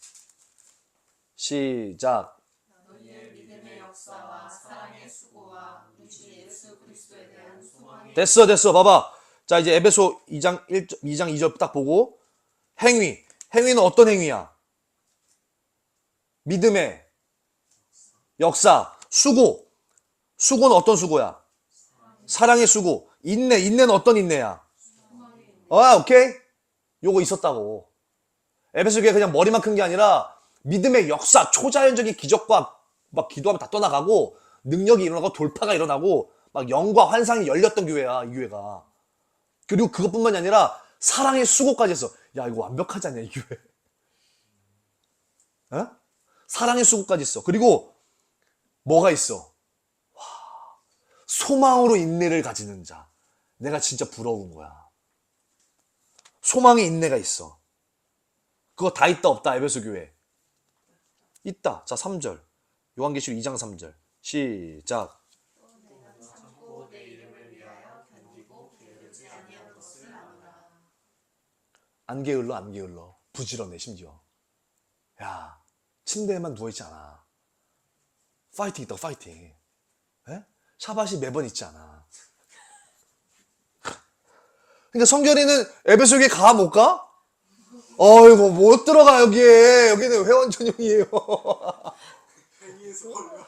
[SPEAKER 3] 시작.
[SPEAKER 4] 너희의 믿음의 역사와 사랑의 수고와 우리 주 예수 그리스도에 대한 소망의.
[SPEAKER 3] 됐어 봐봐. 자, 이제 에베소 2장 2절 딱 보고 행위는 어떤 행위야? 믿음의 역사. 수고는 어떤 수고야? 사랑의 수고. 인내는 어떤 인내야? 오케이? 요거 있었다고. 에베소 교회 그냥 머리만 큰 게 아니라 믿음의 역사, 초자연적인 기적과 막 기도하면 다 떠나가고 능력이 일어나고 돌파가 일어나고 막 영과 환상이 열렸던 교회야, 이 교회가. 그리고 그것뿐만이 아니라 사랑의 수고까지 했어. 야, 이거 완벽하지 않냐, 이 교회. 어? 사랑의 수고까지 있어. 그리고 뭐가 있어? 와, 소망으로 인내를 가지는 자. 내가 진짜 부러운 거야. 소망에 인내가 있어. 그거 다 있다 없다 에베소 교회? 있다. 자, 3절. 요한계시록 2장 3절. 시작.
[SPEAKER 4] 참고 내 이름을 위하여 견디고 게으르지 아니할 것을 아노라.
[SPEAKER 3] 안 게을러, 안 게을러. 부지런해, 심지어. 야, 침대에만 누워있지 않아. 파이팅 있다, 파이팅. 에? 샤bat이 매번 있지 않아. 그러니까 성결이는 에베소 교회 가, 못 가? 어이구, 못 들어가, 여기에. 여기는 회원 전용이에요.
[SPEAKER 1] 행위에서 걸려.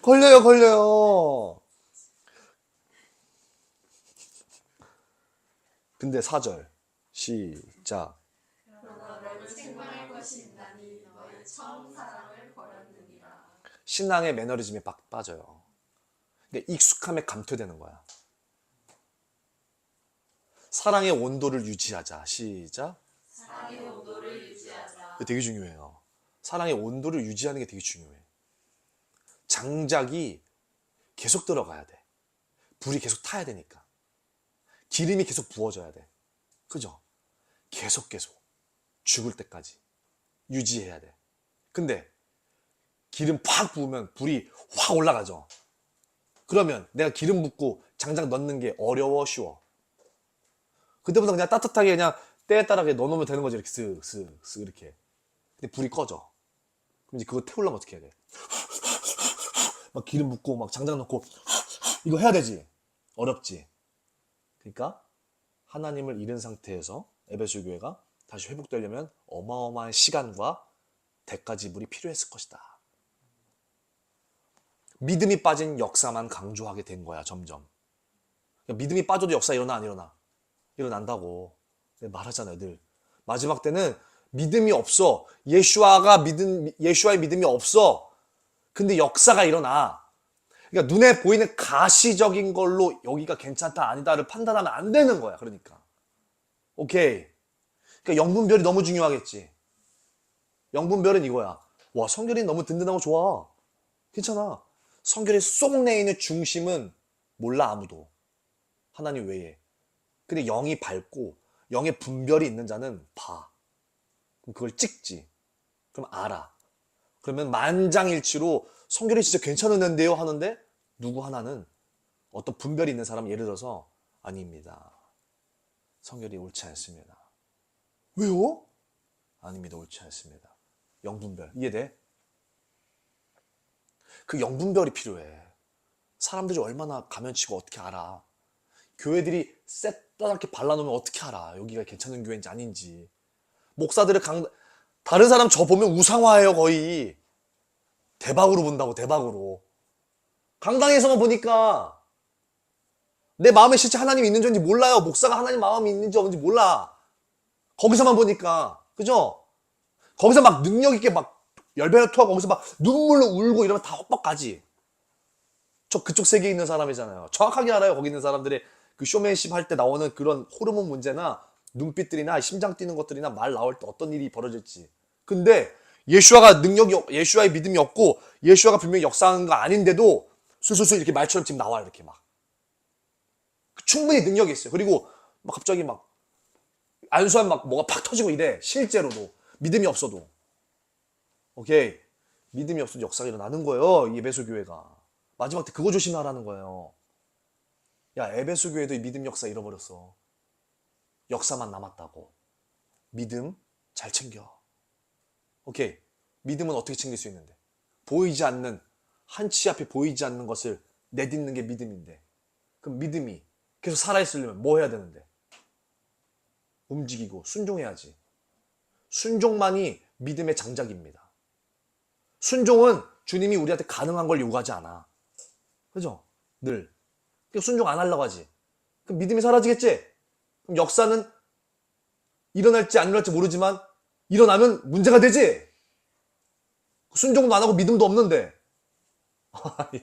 [SPEAKER 3] 걸려요, 걸려요. 근데 4절. 시작.
[SPEAKER 4] 그러나 너를 책망할 것이 있나니 너의 처음 사랑을 버렸느니라.
[SPEAKER 3] 신앙의 매너리즘에 빠져요. 그러니까 익숙함에 감퇴되는 거야. 사랑의 온도를 유지하자. 시작.
[SPEAKER 4] 사랑의 온도를 유지하자.
[SPEAKER 3] 이거 되게 중요해요. 사랑의 온도를 유지하는 게 되게 중요해. 장작이 계속 들어가야 돼. 불이 계속 타야 되니까. 기름이 계속 부어져야 돼. 그죠? 계속 죽을 때까지 유지해야 돼. 근데 기름 팍 부으면 불이 확 올라가죠. 그러면 내가 기름 붓고 장작 넣는 게 어려워, 쉬워? 그때부터 그냥 따뜻하게 그냥 때에 따라 넣어놓으면 되는 거지. 이렇게 쓱 이렇게. 근데 불이 꺼져. 그럼 이제 그거 태우려면 어떻게 해야 돼? 막 기름 붓고 막 장작 넣고 이거 해야 되지. 어렵지. 그러니까 하나님을 잃은 상태에서 에베소 교회가 다시 회복되려면 어마어마한 시간과 대가 지불이 필요했을 것이다. 믿음이 빠진 역사만 강조하게 된 거야, 점점. 믿음이 빠져도 역사 일어나, 안 일어나? 일어난다고. 내가 말하잖아요, 늘. 마지막 때는 믿음이 없어. 예수와의 믿음이 없어. 근데 역사가 일어나. 그러니까 눈에 보이는 가시적인 걸로 여기가 괜찮다, 아니다를 판단하면 안 되는 거야, 그러니까. 오케이. 그러니까 영분별이 너무 중요하겠지. 영분별은 이거야. 와, 성결이 너무 든든하고 좋아. 괜찮아. 성결의 쏙 내있는 중심은 몰라, 아무도. 하나님 외에. 근데 영이 밝고 영의 분별이 있는 자는 봐. 그럼 그걸 찍지. 그럼 알아. 그러면 만장일치로 성결이 진짜 괜찮은데요 하는데 누구 하나는 어떤 분별이 있는 사람, 예를 들어서 아닙니다. 성결이 옳지 않습니다. 왜요? 아닙니다. 옳지 않습니다. 영분별. 이해돼? 그 영분별이 필요해. 사람들이 얼마나 가면치고 어떻게 알아? 교회들이 쎄다랗게 발라놓으면 어떻게 알아? 여기가 괜찮은 교회인지 아닌지. 목사들을 다른 사람 저 보면 우상화해요, 거의. 대박으로 본다고, 대박으로. 강당에서만 보니까 내 마음에 실제 하나님이 있는지 없는지 몰라요. 목사가 하나님 마음이 있는지 없는지 몰라. 거기서만 보니까. 그죠? 거기서 막 능력 있게 막 열배를 토하고 거기서 막 눈물로 울고 이러면 다 헛박가지. 저 그쪽 세계에 있는 사람이잖아요. 정확하게 알아요. 거기 있는 사람들의 그 쇼맨십 할 때 나오는 그런 호르몬 문제나 눈빛들이나 심장 뛰는 것들이나 말 나올 때 어떤 일이 벌어질지. 근데 예수와의 믿음이 없고 예수와가 분명히 역사하는 거 아닌데도 술술술 이렇게 말처럼 지금 나와요. 이렇게 막. 충분히 능력이 있어요. 그리고 막 갑자기 막 안수하면 막 뭐가 팍 터지고 이래. 실제로도. 믿음이 없어도. 오케이. 믿음이 없어도 역사가 일어나는 거예요. 이 에베소 교회가. 마지막 때 그거 조심하라는 거예요. 야, 에베소 교회도 이 믿음 역사 잃어버렸어. 역사만 남았다고. 믿음 잘 챙겨. 오케이. 믿음은 어떻게 챙길 수 있는데? 보이지 않는, 한치 앞에 보이지 않는 것을 내딛는 게 믿음인데. 그럼 믿음이 계속 살아있으려면 뭐 해야 되는데? 움직이고 순종해야지. 순종만이 믿음의 장작입니다. 순종은 주님이 우리한테 가능한 걸 요구하지 않아. 그죠? 늘. 순종 안 하려고 하지. 그럼 믿음이 사라지겠지? 그럼 역사는 일어날지 안 일어날지 모르지만 일어나면 문제가 되지? 순종도 안 하고 믿음도 없는데.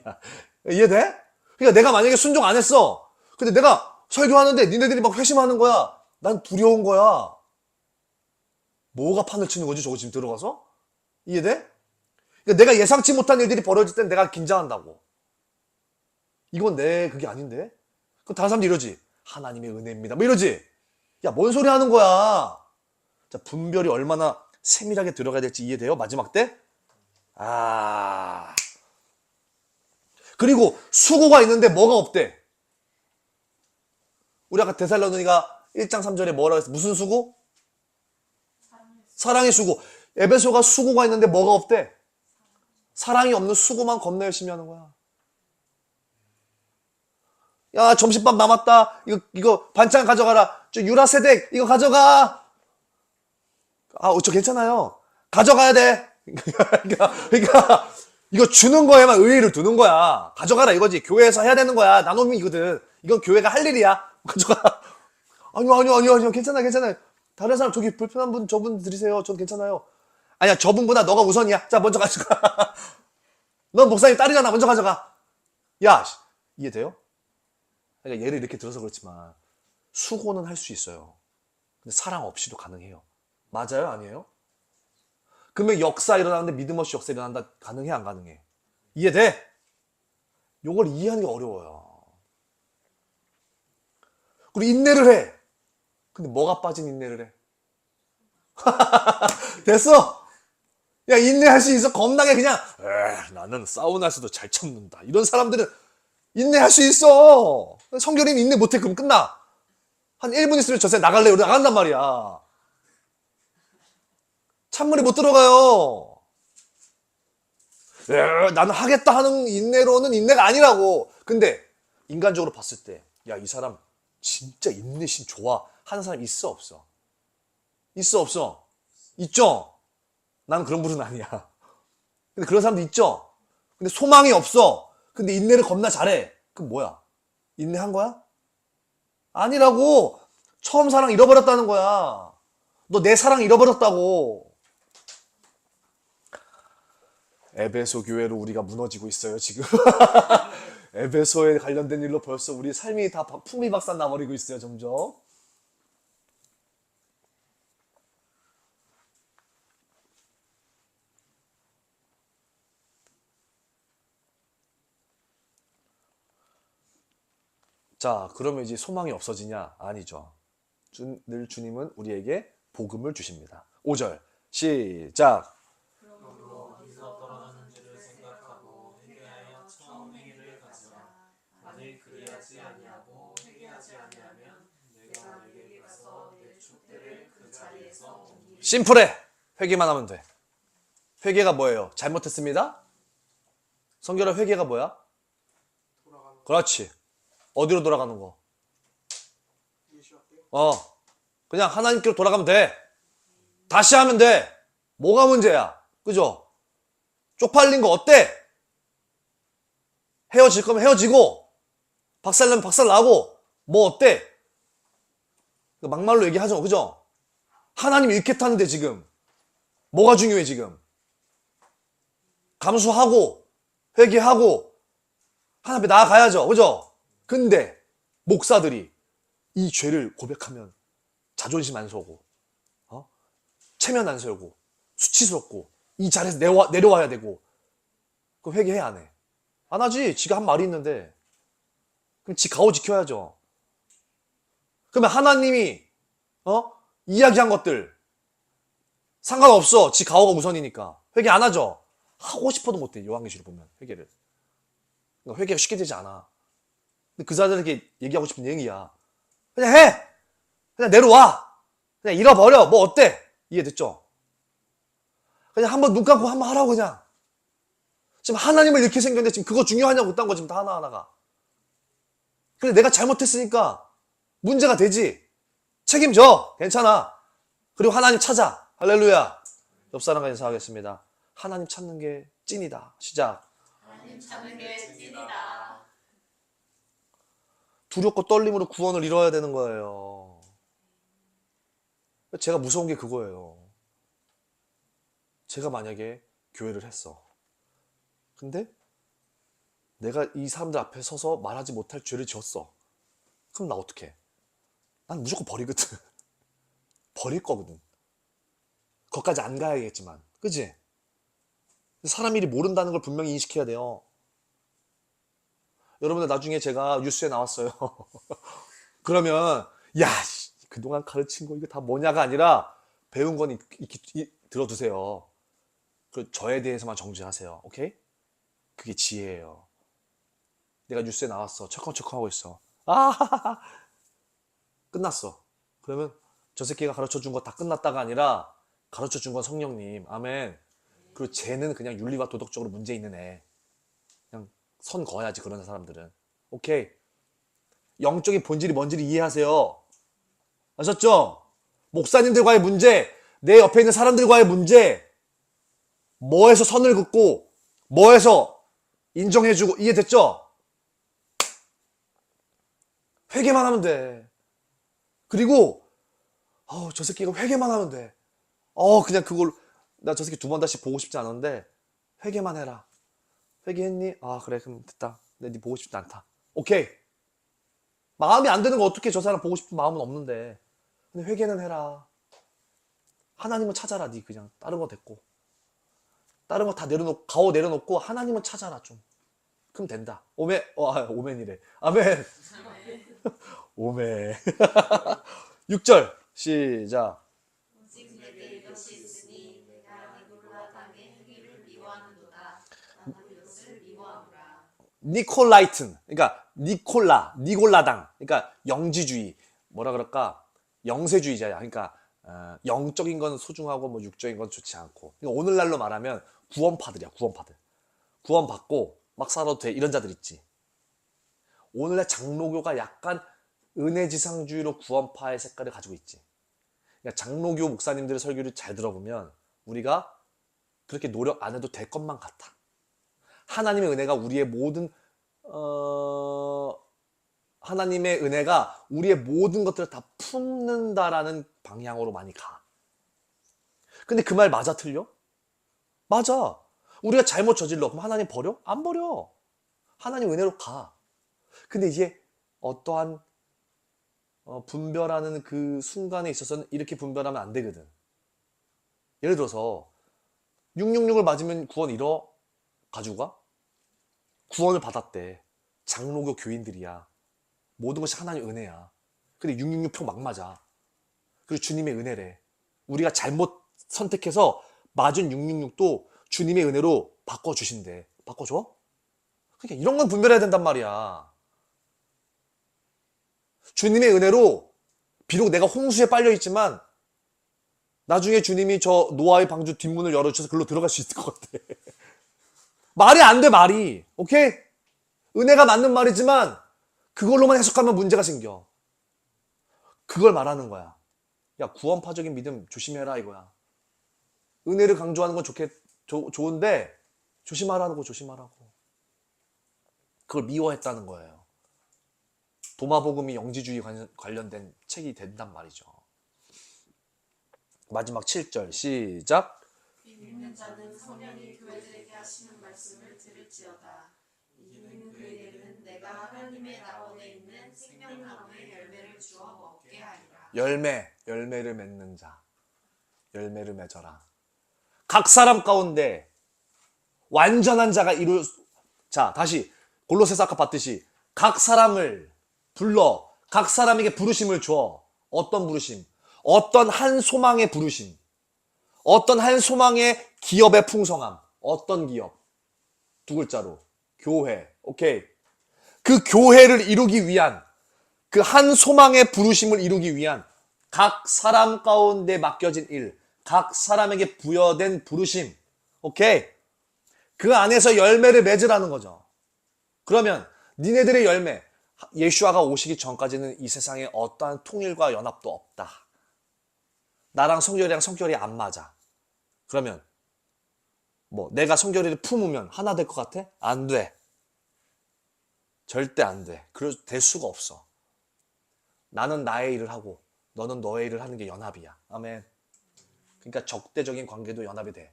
[SPEAKER 3] 야, 이해돼? 그러니까 내가 만약에 순종 안 했어. 근데 내가 설교하는데 니네들이 막 회심하는 거야. 난 두려운 거야. 뭐가 판을 치는 거지 저거 지금 들어가서? 이해돼? 그러니까 내가 예상치 못한 일들이 벌어질 땐 내가 긴장한다고. 이건 내 그게 아닌데? 그럼 다른 사람도 이러지. 하나님의 은혜입니다. 뭐 이러지. 야, 뭔 소리 하는 거야? 자, 분별이 얼마나 세밀하게 들어가야 될지 이해돼요? 마지막 때? 아. 그리고 수고가 있는데 뭐가 없대? 우리 아까 데살로니가 1장 3절에 뭐라고 했어? 무슨 수고? 사랑의 수고. 에베소가 수고가 있는데 뭐가 없대? 사랑이 없는 수고만 겁나 열심히 하는 거야. 야, 점심밥 남았다. 이거 반찬 가져가라. 저 유라세덱 이거 가져가. 아, 저 괜찮아요. 가져가야 돼. 그러니까 이거 주는 거에만 의의를 두는 거야. 가져가라 이거지. 교회에서 해야 되는 거야. 나눔이거든. 이건 교회가 할 일이야. 가져가. 아니요. 괜찮아요. 다른 사람 저기 불편한 분 저분 드리세요. 전 괜찮아요. 아니야, 저분보다 너가 우선이야. 자, 먼저 가져가. 넌 목사님 딸이잖아. 먼저 가져가. 야, 이해돼요? 그러니까 예를 이렇게 들어서 그렇지만 수고는 할 수 있어요. 근데 사랑 없이도 가능해요. 맞아요? 아니에요? 그러면 역사 일어나는데 믿음 없이 역사 일어난다. 가능해? 안 가능해? 이해돼? 요걸 이해하는 게 어려워요. 그리고 인내를 해. 근데 뭐가 빠진 인내를 해? 됐어? 야, 인내할 수 있어. 겁나게 그냥 나는 사우나에서도 잘 참는다. 이런 사람들은 인내할 수 있어. 성결이면 인내 못해. 그럼 끝나. 한 1분 있으면 저 새 나갈래. 우리 나간단 말이야. 찬물이 못 들어가요. 나는 하겠다 하는 인내로는 인내가 아니라고. 근데 인간적으로 봤을 때 야, 이 사람 진짜 인내심 좋아 하는 사람 있어 없어? 있어 없어? 있죠? 나는 그런 분은 아니야. 근데 그런 사람도 있죠? 근데 소망이 없어. 근데 인내를 겁나 잘해. 그럼 뭐야? 인내한 거야? 아니라고. 처음 사랑 잃어버렸다는 거야. 너 내 사랑 잃어버렸다고. 에베소 교회로 우리가 무너지고 있어요 지금. 에베소에 관련된 일로 벌써 우리 삶이 다 풍비박산 나버리고 있어요 점점. 자, 그러면 이제 소망이 없어지냐? 아니죠. 늘 주님은 우리에게 복음을 주십니다. 5절 시작.
[SPEAKER 4] 그러므로 어디서 떨어졌는지를 생각하고 회개하여 처음 행위를 가져라. 만일 그리하지 아니하고 회개하지 아니하면 내가 너에게 가서 내 촛대를 그 자리에서 옮기리라.
[SPEAKER 3] 심플해. 회개만 하면 돼. 회개가 뭐예요? 잘못했습니다. 성결한 회개가 뭐야?
[SPEAKER 1] 돌아가는 거.
[SPEAKER 3] 그렇지. 어디로 돌아가는 거?
[SPEAKER 1] 예수 앞에.
[SPEAKER 3] 그냥 하나님께로 돌아가면 돼. 다시 하면 돼. 뭐가 문제야? 그죠? 쪽팔린 거 어때? 헤어질 거면 헤어지고, 박살나면 박살나고, 뭐 어때? 막말로 얘기하죠. 그죠? 하나님 이렇게 타는데 지금. 뭐가 중요해 지금? 감수하고, 회개하고, 하나님 앞에 나아가야죠. 그죠? 근데, 목사들이 이 죄를 고백하면 자존심 안 서고, 체면 안 서고, 수치스럽고, 이 자리에서 내려와야 되고, 그럼 회개해, 안 해? 안 하지. 지가 한 말이 있는데. 그럼 지 가오 지켜야죠. 그러면 하나님이, 이야기한 것들, 상관없어. 지 가오가 우선이니까. 회개 안 하죠. 하고 싶어도 못해. 요한계시록 보면, 회개를. 그러니까 회개가 쉽게 되지 않아. 근데 그 사람들에게 얘기하고 싶은 내용이야. 그냥 해! 그냥 내려와! 그냥 잃어버려! 뭐 어때? 이해됐죠? 그냥 한번 눈 감고 한번 하라고 그냥. 지금 하나님을 이렇게 생겼는데 지금 그거 중요하냐고 그딴 거 지금 다 하나하나가. 근데 내가 잘못했으니까 문제가 되지. 책임져. 괜찮아. 그리고 하나님 찾아. 할렐루야. 옆 사람과 인사하겠습니다. 하나님 찾는 게 찐이다. 시작.
[SPEAKER 4] 하나님 찾는 게 찐이다.
[SPEAKER 3] 두렵고 떨림으로 구원을 이뤄야 되는 거예요. 제가 무서운 게 그거예요. 제가 만약에 교회를 했어. 근데 내가 이 사람들 앞에 서서 말하지 못할 죄를 지었어. 그럼 나 어떡해? 난 무조건 버리거든. 버릴 거거든. 거기까지 안 가야겠지만, 그치? 사람 일이 모른다는 걸 분명히 인식해야 돼요. 여러분들 나중에 제가 뉴스에 나왔어요. 그러면 야, 그동안 가르친 거 이거 다 뭐냐가 아니라 배운 건 들어두세요. 그 저에 대해서만 정지하세요. 오케이? 그게 지혜예요. 내가 뉴스에 나왔어. 철컹철컹 하고 있어. 아, 끝났어. 그러면 저 새끼가 가르쳐준 거 다 끝났다가 아니라 가르쳐준 건 성령님. 아멘. 그리고 쟤는 그냥 윤리와 도덕적으로 문제 있는 애. 그냥 선 그어야지 그런 사람들은. 오케이. 영적인 본질이 뭔지를 이해하세요. 아셨죠? 목사님들과의 문제, 내 옆에 있는 사람들과의 문제, 뭐에서 선을 긋고 뭐에서 인정해주고 이해됐죠? 회개만 하면 돼. 그리고 저 새끼가 회개만 하면 돼. 그냥 그걸 나 저 새끼 두 번 다시 보고 싶지 않은데 회개만 해라. 회개했니? 그래 그럼 됐다. 네 보고 싶지 않다. 오케이. 마음이 안 드는 거 어떻게 저 사람 보고 싶은 마음은 없는데. 근데 회개는 해라. 하나님은 찾아라. 니 그냥 다른 거 됐고. 다른 거 다 내려놓고 가오 내려놓고 하나님은 찾아라 좀. 그럼 된다. 오멘이래. 아멘. 오멘. 6절 시작.
[SPEAKER 4] 오직 내게 이것이 있으니 내가 니골라 땅의 행위를 미워하는도다. 나도 이것을 미워하노라.
[SPEAKER 3] 니콜라이튼, 그러니까 니골라당, 그러니까 영지주의, 뭐라 그럴까, 영세주의자야. 그러니까 영적인 건 소중하고 뭐 육적인 건 좋지 않고. 그러니까 오늘날로 말하면 구원파들이야, 구원파들. 구원받고 막 살아도 돼 이런 자들 있지. 오늘날 장로교가 약간 은혜지상주의로 구원파의 색깔을 가지고 있지. 그러니까 장로교 목사님들의 설교를 잘 들어보면 우리가 그렇게 노력 안 해도 될 것만 같아. 하나님의 은혜가 우리의 모든 하나님의 은혜가 우리의 모든 것들을 다 품는다라는 방향으로 많이 가. 근데 그 말 맞아 틀려? 맞아. 우리가 잘못 저질러. 그럼 하나님 버려? 안 버려. 하나님 은혜로 가. 근데 이제 어떠한 분별하는 그 순간에 있어서는 이렇게 분별하면 안 되거든. 예를 들어서 666을 맞으면 구원 잃어? 가지고 가? 구원을 받았대. 장로교 교인들이야. 모든 것이 하나님의 은혜야. 근데 666표 막 맞아. 그리고 주님의 은혜래. 우리가 잘못 선택해서 맞은 666도 주님의 은혜로 바꿔주신대. 바꿔줘? 그러니까 이런 건 분별해야 된단 말이야. 주님의 은혜로 비록 내가 홍수에 빨려있지만 나중에 주님이 저 노아의 방주 뒷문을 열어주셔서 글로 들어갈 수 있을 것 같아. 말이 안 돼, 말이. 오케이? 은혜가 맞는 말이지만 그걸로만 해석하면 문제가 생겨. 그걸 말하는 거야. 야, 구원파적인 믿음 조심해라 이거야. 은혜를 강조하는 건 좋은데 조심하라고. 그걸 미워했다는 거예요. 도마복음이 영지주의 관련된 책이 된단 말이죠. 마지막 7절 시작.
[SPEAKER 4] 믿는 자는 성령이 교회들에게 하시는 말씀을 들을지어다. 이는 그에게는 내가 하나님의 나원에 있는 생명나무의 열매를 주어 먹게 하리라.
[SPEAKER 3] 열매를 맺는 자. 열매를 맺어라. 각 사람 가운데 완전한 자가 자, 다시 골로새서 아까 봤듯이 각 사람을 불러 각 사람에게 부르심을 줘. 어떤 부르심? 어떤 한 소망의 부르심. 어떤 한 소망의 기업의 풍성함. 어떤 기업? 두 글자로. 교회. 오케이. 그 교회를 이루기 위한 그 한 소망의 부르심을 이루기 위한 각 사람 가운데 맡겨진 일. 각 사람에게 부여된 부르심. 오케이. 그 안에서 열매를 맺으라는 거죠. 그러면 니네들의 열매. 예수아가 오시기 전까지는 이 세상에 어떠한 통일과 연합도 없다. 나랑 성결이랑 성결이 안 맞아. 그러면 내가 성결이를 품으면 하나 될 것 같아? 안 돼. 절대 안 돼. 될 수가 없어. 나는 나의 일을 하고 너는 너의 일을 하는 게 연합이야. 아멘. 그러니까 적대적인 관계도 연합이 돼.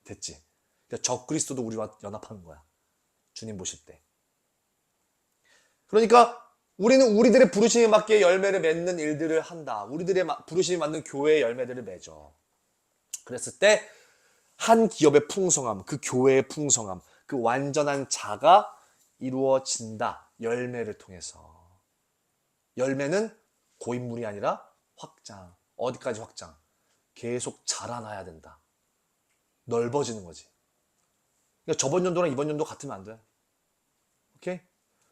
[SPEAKER 3] 됐지? 그러니까 적그리스도도 우리와 연합하는 거야. 주님 보실 때. 그러니까 우리는 우리들의 부르심에 맞게 열매를 맺는 일들을 한다. 우리들의 부르심에 맞는 교회의 열매들을 맺어. 그랬을 때 한 기업의 풍성함, 그 교회의 풍성함, 그 완전한 자가 이루어진다. 열매를 통해서. 열매는 고인물이 아니라 확장. 어디까지 확장? 계속 자라나야 된다. 넓어지는 거지. 그러니까 저번 연도랑 이번 연도 같으면 안 돼. 오케이?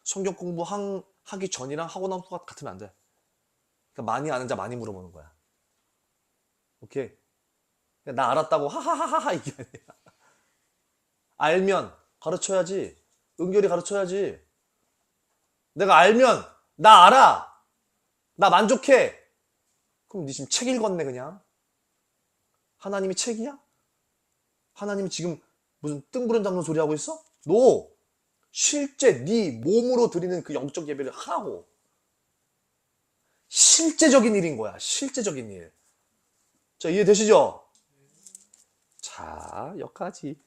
[SPEAKER 3] 성경 공부 하기 전이랑 하고 나서 같으면 안 돼. 그러니까 많이 아는 자 많이 물어보는 거야. 오케이? 나 알았다고 하하하하 이게 아니야. 알면 가르쳐야지. 은결이 가르쳐야지. 내가 알면 나 알아. 나 만족해. 그럼 네 지금 책 읽었네 그냥. 하나님이 책이야? 하나님이 지금 무슨 뜬구름 잡는 소리 하고 있어? 노! 실제 네 몸으로 드리는 그 영적 예배를 하라고. 실제적인 일인 거야. 실제적인 일. 자, 이해되시죠? 자, 여기까지.